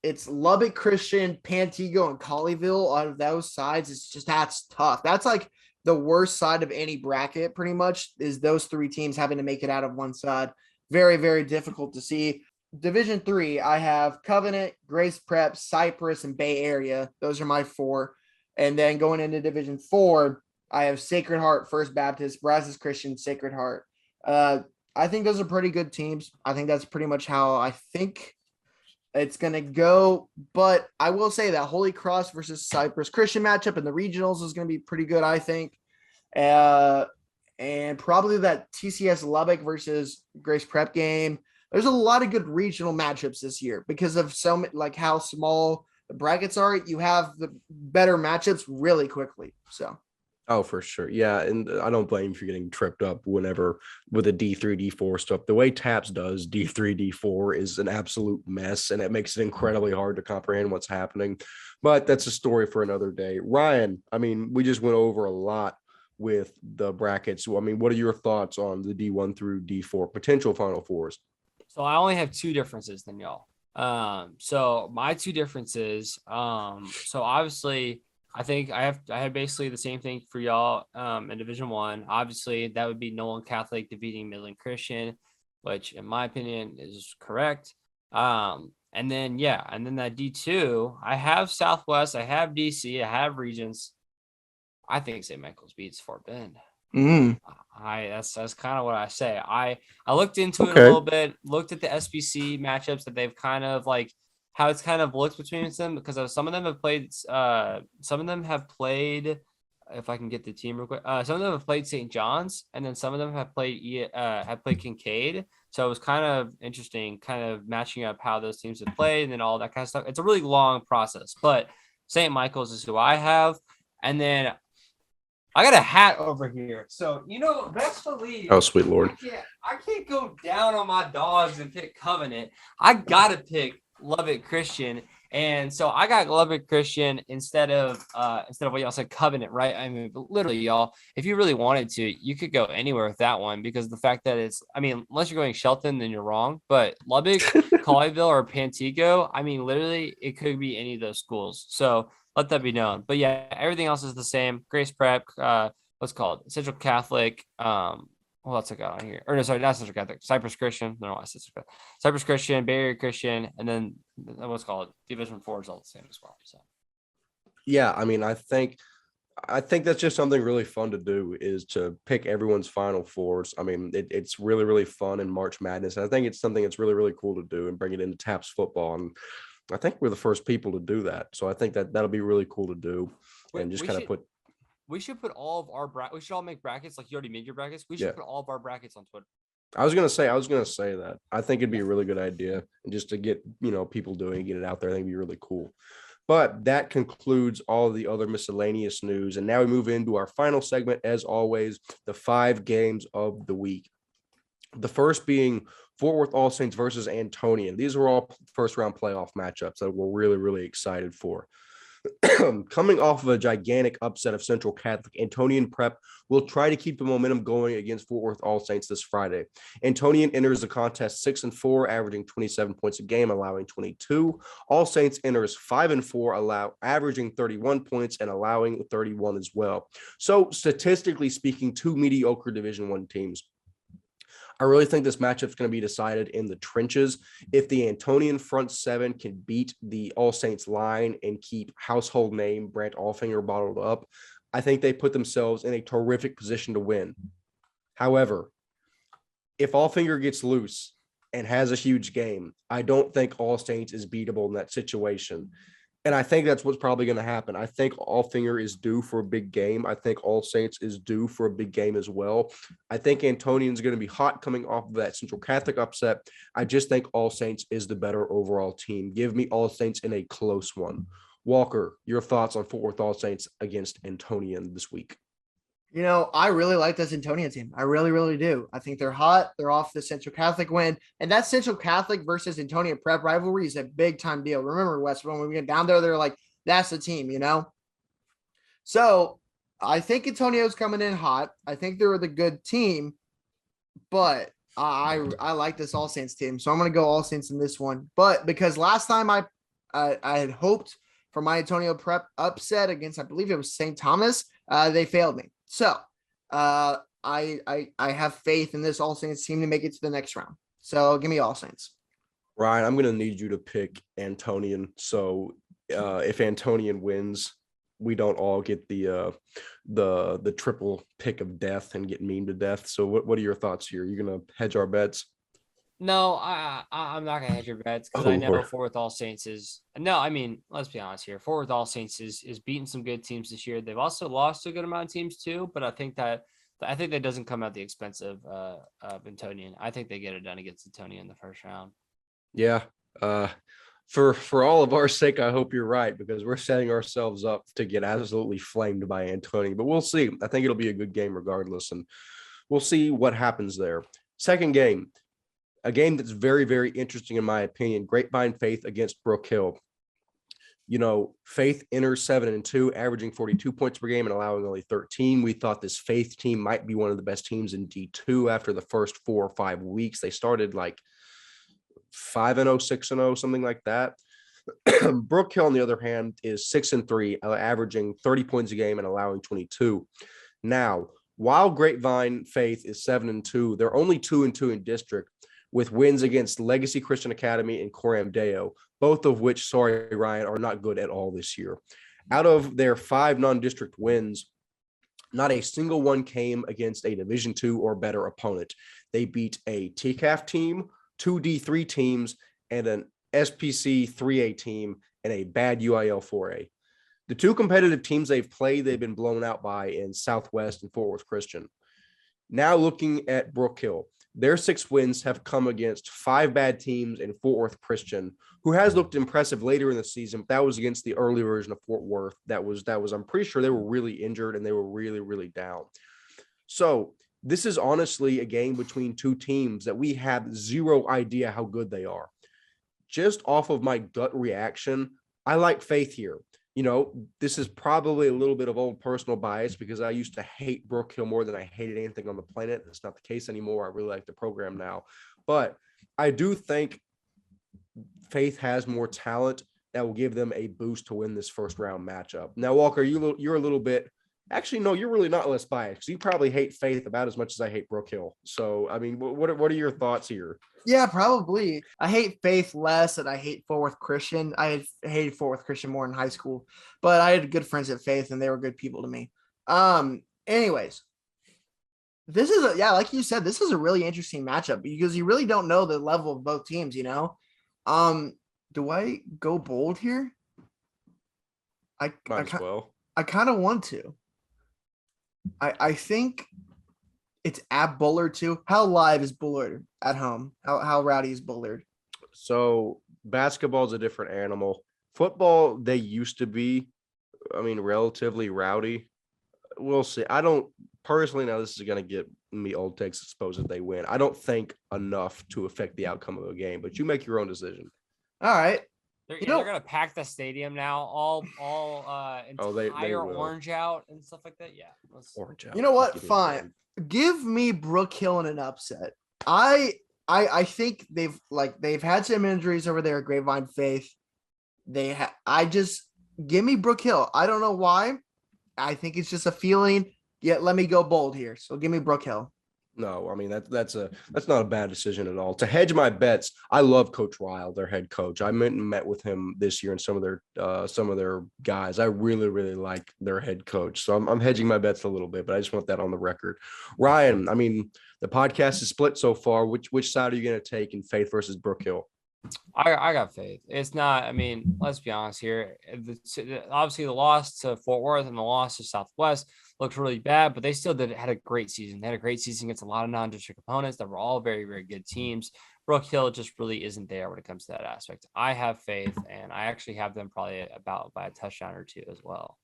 it's Lubbock Christian, Pantego, and Colleyville. Out of those sides, that's tough. That's like the worst side of any bracket, pretty much, is those three teams having to make it out of one side. Very, very difficult to see. Division 3, I have Covenant, Grace Prep, Cypress, and Bay Area. Those are my 4. And then going into Division 4, I have Sacred Heart, First Baptist, Brazos Christian, Sacred Heart. I think those are pretty good teams. I think that's pretty much how I think it's going to go. But I will say that Holy Cross versus Cypress Christian matchup in the regionals is going to be pretty good, I think. And probably that TCS Lubbock versus Grace Prep game. There's a lot of good regional matchups this year because of how small the brackets are. You have the better matchups really quickly. So. Oh, for sure. Yeah. And I don't blame you for getting tripped up whenever with the D3, D4 stuff. The way TAPS does D3, D4 is an absolute mess, and it makes it incredibly hard to comprehend what's happening. But that's a story for another day. Ryan, I mean, we just went over a lot with the brackets. So, I mean, what are your thoughts on the D1 through D4 potential Final Fours? So I only have 2 differences than y'all. So my 2 differences, so obviously I think I had basically the same thing for y'all in Division 1. Obviously that would be Nolan Catholic defeating Midland Christian, which in my opinion is correct. And then that D2, I have Southwest, I have DC, I have Regents. I think St. Michael's beats Fort Bend. That's kind of what I say. I looked into it a little bit, looked at the SPC matchups that they've kind of like how it's kind of looked between them because some of them have played if I can get the team real quick, some of them have played St. John's, and then some of them have played Kincaid. So it was kind of interesting, kind of matching up how those teams have played and then all that kind of stuff. It's a really long process, but St. Michael's is who I have, and then I got a hat over here. So, best believe. Oh, sweet Lord. I can't go down on my dogs and pick Covenant. I got to pick Lubbock Christian. And so I got Lubbock Christian instead of what y'all said, Covenant, right? I mean, literally, y'all, if you really wanted to, you could go anywhere with that one because the fact that unless you're going Shelton, then you're wrong. But Lubbock, Colleyville, or Pantego, I mean, literally, it could be any of those schools. So let that be known. But yeah, everything else is the same. Grace Prep, what's it called? Central Catholic. What else I got on here? Or no, sorry, not Central Catholic. Cypress Christian. No, Cypress Christian, Bay Area Christian, and then what's called Division 4 is all the same as well. So yeah, I mean, I think that's just something really fun to do is to pick everyone's Final Fours. I mean, it's really, really fun in March Madness. And I think it's something that's really, really cool to do and bring it into TAPS football. And I think we're the first people to do that. So I think that'll be really cool to do and just kind of put. We should put all of our we should all make brackets like you already made your brackets. We should put all of our brackets on Twitter. I was gonna say that. I think it'd be a really good idea, and just to get people doing, get it out there, I think it'd be really cool. But that concludes all the other miscellaneous news, and now we move into our final segment, as always, the 5 games of the week. The first being Fort Worth All Saints versus Antonian. These were all first round playoff matchups that we're really, really excited for. Coming off of a gigantic upset of Central Catholic, Antonian Prep will try to keep the momentum going against Fort Worth All Saints this Friday. Antonian enters the contest 6-4, averaging 27 points a game, allowing 22. All Saints enters 5-4, averaging 31 points and allowing 31 as well. So statistically speaking, 2 mediocre Division I teams. I really think this matchup is going to be decided in the trenches. If the Antonian front 7 can beat the All Saints line and keep household name Brant Allfinger bottled up, I think they put themselves in a terrific position to win. However, if Allfinger gets loose and has a huge game, I don't think All Saints is beatable in that situation. And I think that's what's probably going to happen. I think Allfinger is due for a big game. I think All Saints is due for a big game as well. I think Antonian's going to be hot coming off of that Central Catholic upset. I just think All Saints is the better overall team. Give me All Saints in a close one. Walker, your thoughts on Fort Worth All Saints against Antonian this week? I really like this Antonia team. I really, really do. I think they're hot. They're off the Central Catholic win. And that Central Catholic versus Antonia Prep rivalry is a big time deal. Remember, Wes, when we get down there, they're like, that's the team, So I think Antonio's coming in hot. I think they're the good team, but I like this All Saints team. So I'm going to go All Saints in this one. But because last time I had hoped for my Antonio Prep upset against, I believe it was St. Thomas, they failed me. So I have faith in this All Saints team to make it to the next round. So give me All Saints. Ryan, I'm going to need you to pick Antonian. So if Antonian wins, we don't all get the triple pick of death and get memed to death. So what are your thoughts here? You're going to hedge our bets? No, I'm not gonna hedge your bets because I know Fort Worth All Saints is let's be honest here. Fort Worth All Saints is beating some good teams this year. They've also lost a good amount of teams too, but I think that doesn't come at the expense of Antonian. I think they get it done against Antonian in the first round. Yeah. For all of our sake, I hope you're right, because we're setting ourselves up to get absolutely flamed by Antonian. But we'll see. I think it'll be a good game regardless, and we'll see what happens there. Second game. A game that's very, very interesting in my opinion. Grapevine Faith against Brook Hill. Faith enters 7-2, averaging 42 points per game and allowing only 13. We thought this Faith team might be one of the best teams in D2 after the first 4 or 5 weeks. They started like 5-0, 6-0, something like that. Brook Hill, on the other hand, is 6-3, averaging 30 points a game and allowing 22. Now, while Grapevine Faith is 7-2, they're only 2-2 in district, with wins against Legacy Christian Academy and Coram Deo, both of which, sorry, Ryan, are not good at all this year. Out of their 5 non-district wins, not a single one came against a Division II or better opponent. They beat a TCAF team, 2 D3 teams, and an SPC 3A team, and a bad UIL 4A. The 2 competitive teams they've played, they've been blown out by in Southwest and Fort Worth Christian. Now looking at Brook Hill, their 6 wins have come against 5 bad teams in Fort Worth Christian, who has looked impressive later in the season. But that was against the early version of Fort Worth. That was, I'm pretty sure they were really injured and they were really, really down. So this is honestly a game between 2 teams that we have zero idea how good they are. Just off of my gut reaction, I like Faith here. This is probably a little bit of old personal bias because I used to hate Brook Hill more than I hated anything on the planet. That's not the case anymore. I really like the program now. But I do think Faith has more talent that will give them a boost to win this first round matchup. Now, Walker, you're a little bit – actually, no, you're really not less biased because you probably hate Faith about as much as I hate Brook Hill. So, I mean, what are your thoughts here? Yeah, probably. I hate Faith less than I hate Fort Worth Christian. I hated Fort Worth Christian more in high school, but I had good friends at Faith and they were good people to me. Anyways, this is like you said, this is a really interesting matchup because you really don't know the level of both teams, Do I go bold here? I kind of want to. I think it's at Bullard too. How live is Bullard at home? How rowdy is Bullard? So basketball is a different animal. Football, they used to be, relatively rowdy. We'll see. I don't personally, now this is going to get me old takes exposed if they win. I don't think enough to affect the outcome of a game, but you make your own decision. All right. They're going to pack the stadium now, all entire orange out and stuff like that. Yeah. Orange out. You know what? Fine. Give me Brook Hill in an upset. I think they've had some injuries over there at Grapevine Faith. Give me Brook Hill. I don't know why. I think it's just a feeling. Yet let me go bold here. So give me Brook Hill. No, that's not a bad decision at all. To hedge my bets, I love Coach Ryle, their head coach. I met with him this year and some of their guys. I really, really like their head coach. So I'm hedging my bets a little bit, but I just want that on the record. Ryan, the podcast is split so far. Which side are you going to take in Faith versus Brook Hill? I got faith. It's not. I mean, let's be honest here. Obviously, the loss to Fort Worth and the loss to Southwest looked really bad, but they still had a great season. They had a great season against a lot of non-district opponents that were all very, very good teams. Brook Hill just really isn't there when it comes to that aspect. I have faith, and I actually have them probably about by a touchdown or two as well.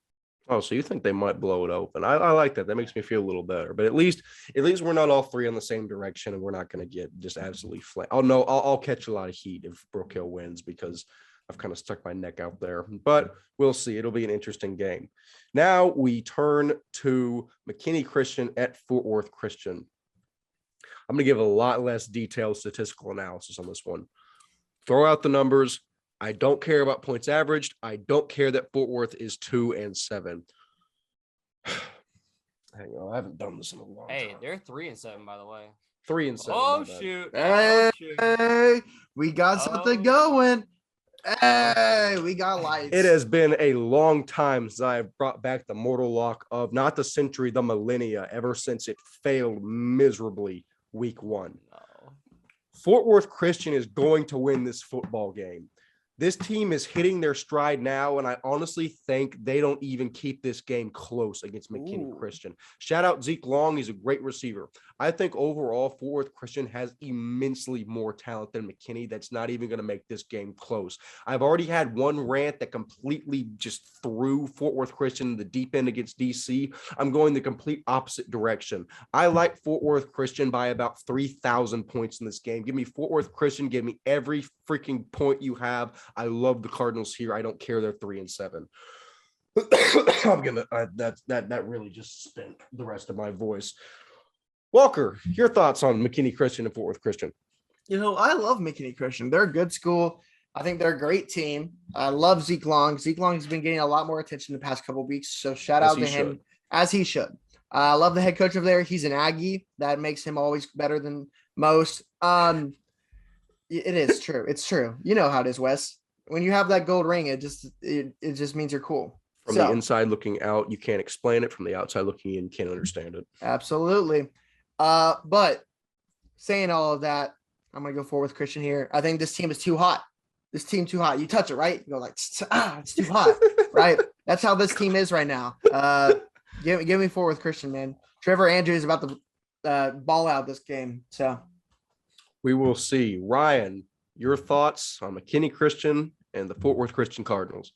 Oh, so you think they might blow it open? I like that. That makes me feel a little better. But at least we're not all three on the same direction, and we're not going to get just absolutely flat. Oh no, I'll catch a lot of heat if Brook Hill wins because I've kind of stuck my neck out there. But we'll see. It'll be an interesting game. Now we turn to McKinney Christian at Fort Worth Christian. I'm going to give a lot less detailed statistical analysis on this one. Throw out the numbers. I don't care about points averaged. I don't care that Fort Worth is 2-7. Hang on, I haven't done this in a long time. Hey, they're 3-7, by the way. 3-7. Oh shoot! Hey, we got something going. Hey, we got lights. It has been a long time since I have brought back the mortal lock of not the century, the millennia, ever since it failed miserably week 1. No. Fort Worth Christian is going to win this football game. This team is hitting their stride now, and I honestly think they don't even keep this game close against McKinney Christian. Shout out Zeke Long. He's a great receiver. I think overall, Fort Worth Christian has immensely more talent than McKinney. That's not even going to make this game close. I've already had one rant that completely just threw Fort Worth Christian in the deep end against DC. I'm going the complete opposite direction. I like Fort Worth Christian by about 3,000 points in this game. Give me Fort Worth Christian. Give me every freaking point you have. I love the Cardinals here. I don't care. They're 3-7. I'm gonna that really just spent the rest of my voice. Walker, your thoughts on McKinney Christian and Fort Worth Christian? I love McKinney Christian. They're a good school. I think they're a great team. I love Zeke Long. Zeke Long has been getting a lot more attention the past couple of weeks, so shout out to him, as he should. I love the head coach over there. He's an Aggie. That makes him always better than most. It is true. It's true. You know how it is, Wes. When you have that gold ring, it just means you're cool. From the inside looking out, you can't explain it. From the outside looking in, you can't understand it. Absolutely. But saying all of that, I'm gonna go forward with Christian here. I think this team is too hot. This team too hot. You touch it, right? You go like, it's too hot, right? That's how this team is right now. Give me forward with Christian, man. Trevor Andrews is about to ball out this game. So we will see. Ryan, your thoughts on McKinney Christian and the Fort Worth Christian Cardinals?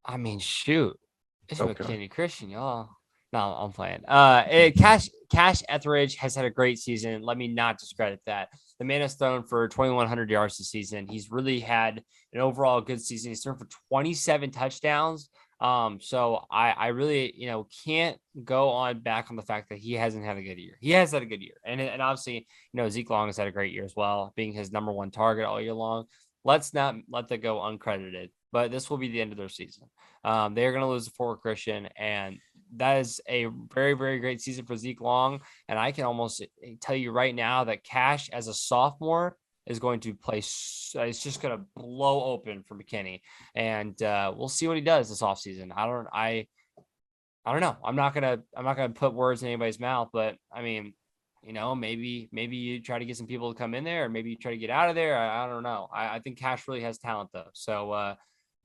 I mean, shoot. It's McKinney Christian, y'all. No, I'm playing. Cash Etheridge has had a great season. Let me not discredit that. The man has thrown for 2,100 yards this season. He's really had an overall good season. He's thrown for 27 touchdowns. So I really, can't go on back on the fact that he hasn't had a good year. He has had a good year. And obviously, Zeke Long has had a great year as well, being his number one target all year long. Let's not let that go uncredited, but this will be the end of their season. They're going to lose to Fort Worth Christian, and that is a very, very great season for Zeke Long. And I can almost tell you right now that Cash as a sophomore is going to play. It's just going to blow open for McKinney, and we'll see what he does this offseason. I don't know. I'm not gonna put words in anybody's mouth, but I mean, maybe you try to get some people to come in there, or maybe you try to get out of there. I don't know. I think Cash really has talent though. So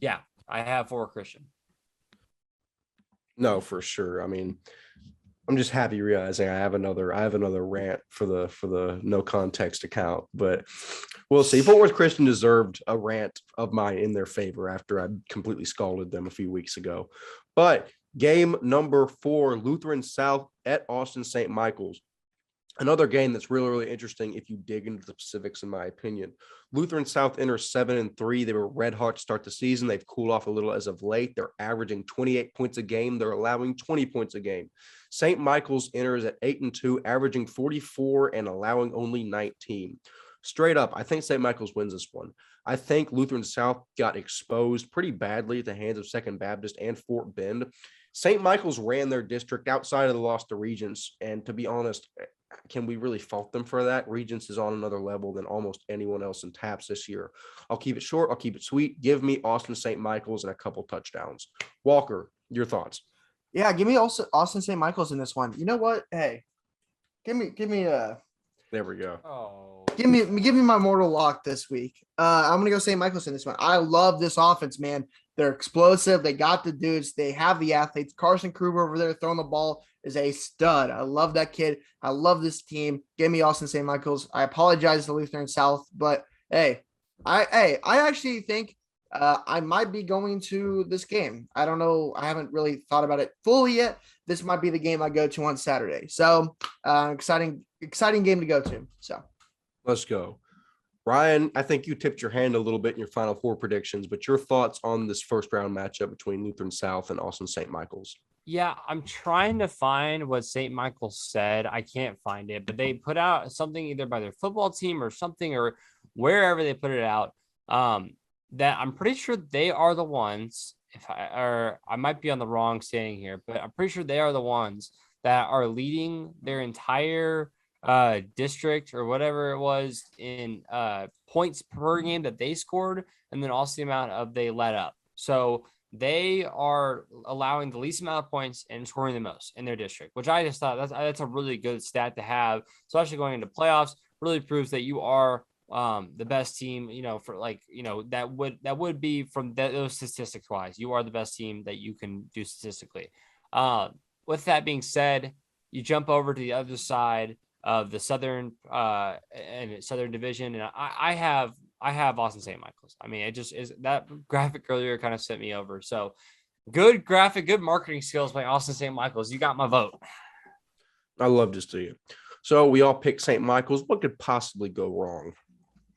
yeah, I have for Christian. No, for sure. I mean, I'm just happy realizing I have another rant for the no context account, but we'll see. Fort Worth Christian deserved a rant of mine in their favor after I completely scalded them a few weeks ago. But game number 4, Lutheran South at Austin St. Michael's. Another game that's really, really interesting if you dig into the specifics, in my opinion. Lutheran South enters 7-3. They were red hot to start the season. They've cooled off a little as of late. They're averaging 28 points a game. They're allowing 20 points a game. St. Michael's enters at 8-2, averaging 44 and allowing only 19. Straight up, I think St. Michael's wins this one. I think Lutheran South got exposed pretty badly at the hands of Second Baptist and Fort Bend. St. Michael's ran their district outside of the loss to Regents, and to be honest, can we really fault them for that? Regents is on another level than almost anyone else in TAPS this year. I'll keep it short. I'll keep it sweet. Give me Austin St. Michael's and a couple touchdowns. Walker, your thoughts? Yeah, give me also Austin St. Michael's in this one. You know what? Hey, give me There we go. Oh, Give me my mortal lock this week. I'm gonna go St. Michael's in this one. I love this offense, man. They're explosive. They got the dudes. They have the athletes. Carson Kruger over there throwing the ball is a stud. I love that kid. I love this team. Give me Austin St. Michael's. I apologize to Lutheran South, but hey, I actually think I might be going to this game. I don't know. I haven't really thought about it fully yet. This might be the game I go to on Saturday. So exciting game to go to. So let's go. Ryan, I think you tipped your hand a little bit in your Final Four predictions, but your thoughts on this first round matchup between Lutheran South and Austin St. Michael's? yeah. I'm trying to find what St. Michael's said. I can't find it, but they put out something either by their football team or something or wherever they put it out. That I'm pretty sure they are the ones. I might be on the wrong saying here, but I'm pretty sure they are the ones that are leading their entire district or whatever it was in points per game that they scored, and then also the amount of they let up. So they are allowing the least amount of points and scoring the most in their district, which I just thought that's a really good stat to have, especially going into playoffs. Really proves that you are the best team, for that would be from those statistics wise, you are the best team that you can do statistically. With that being said, you jump over to the other side of the Southern Division, and I have Austin St. Michael's. I mean, it just is that graphic earlier kind of sent me over. So good graphic, good marketing skills by Austin St. Michael's. You got my vote. I love to see it. So we all picked St. Michael's. What could possibly go wrong?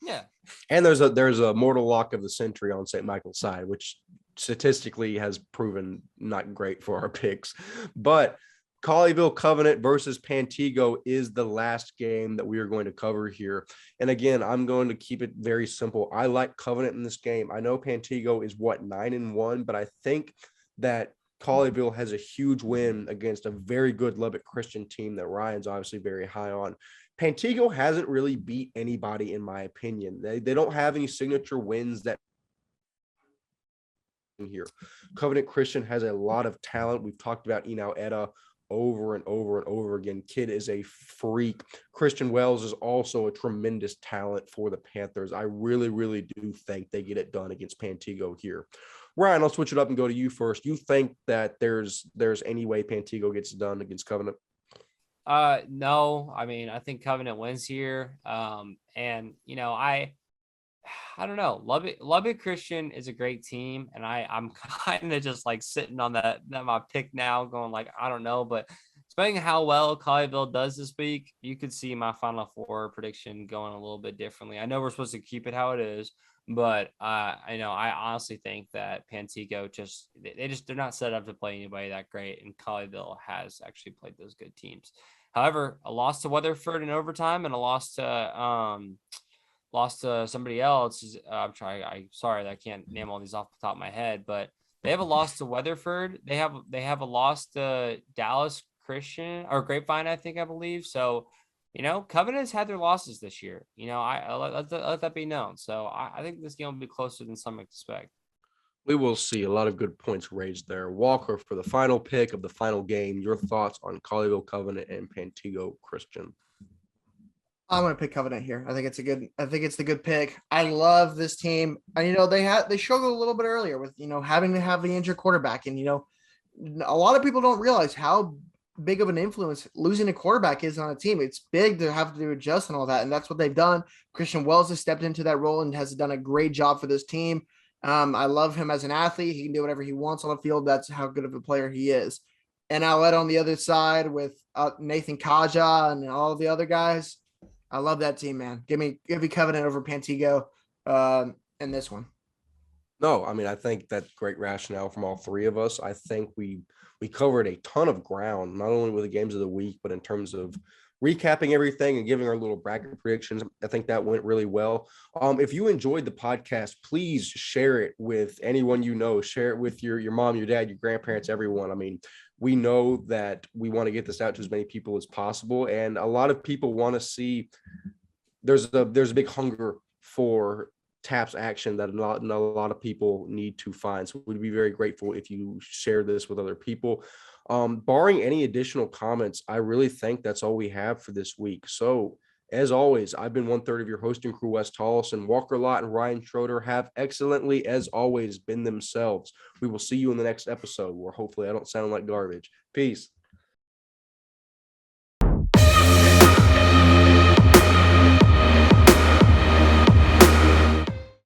Yeah. And there's a mortal lock of the century on St. Michael's side, which statistically has proven not great for our picks. But Colleyville Covenant versus Pantego is the last game that we are going to cover here. And again, I'm going to keep it very simple. I like Covenant in this game. I know Pantego is 9-1, but I think that Colleyville has a huge win against a very good Lubbock Christian team that Ryan's obviously very high on. Pantego hasn't really beat anybody, in my opinion. They don't have any signature wins that here. Covenant Christian has a lot of talent. We've talked about Enau Etta over and over and over again. Kid is a freak. Christian Wells is also a tremendous talent for the Panthers. I really, really do think they get it done against Pantego here. Ryan, I'll switch it up and go to you first. You think that there's any way Pantego gets it done against Covenant? No, I mean, I think Covenant wins here. And I don't know. Lubbock Christian is a great team, and I'm kind of just like sitting on that my pick now, going like I don't know, but depending on how well Colleyville does this week, you could see my Final Four prediction going a little bit differently. I know we're supposed to keep it how it is, but I honestly think that Pantego they're not set up to play anybody that great, and Colleyville has actually played those good teams. However, a loss to Weatherford in overtime and a loss to somebody else. I'm sorry that I can't name all these off the top of my head, but they have a loss to Weatherford. They have a loss to Dallas Christian or Grapevine, I believe. So, Covenant's had their losses this year. I let that be known. So I think this game will be closer than some expect. We will see. A lot of good points raised there. Walker, for the final pick of the final game, your thoughts on Colleyville Covenant and Pantego Christian? I'm going to pick Covenant here. I think it's the good pick. I love this team. And, they struggled a little bit earlier with, having to have the injured quarterback. And, a lot of people don't realize how big of an influence losing a quarterback is on a team. It's big to have to adjust and all that. And that's what they've done. Christian Wells has stepped into that role and has done a great job for this team. I love him as an athlete. He can do whatever he wants on the field. That's how good of a player he is. And I'll let on the other side with Nathan Kaja and all the other guys. I love that team, man. Give me Covenant over Pantego in this one. No, I mean, I think that's great rationale from all three of us. I think we covered a ton of ground, not only with the games of the week, but in terms of recapping everything and giving our little bracket predictions. I think that went really well. If you enjoyed the podcast, please share it with anyone you know. Share it with your mom, your dad, your grandparents, everyone. I mean, we know that we want to get this out to as many people as possible, and a lot of people want to see. There's a big hunger for TAPS action that a lot of people need to find. So we'd be very grateful if you share this with other people. Barring any additional comments, I really think that's all we have for this week. So As always, I've been 1/3 of your hosting crew, Wes Tolleson. Walker Lott and Ryan Schroeder have excellently, as always, been themselves. We will see you in the next episode where hopefully I don't sound like garbage. Peace.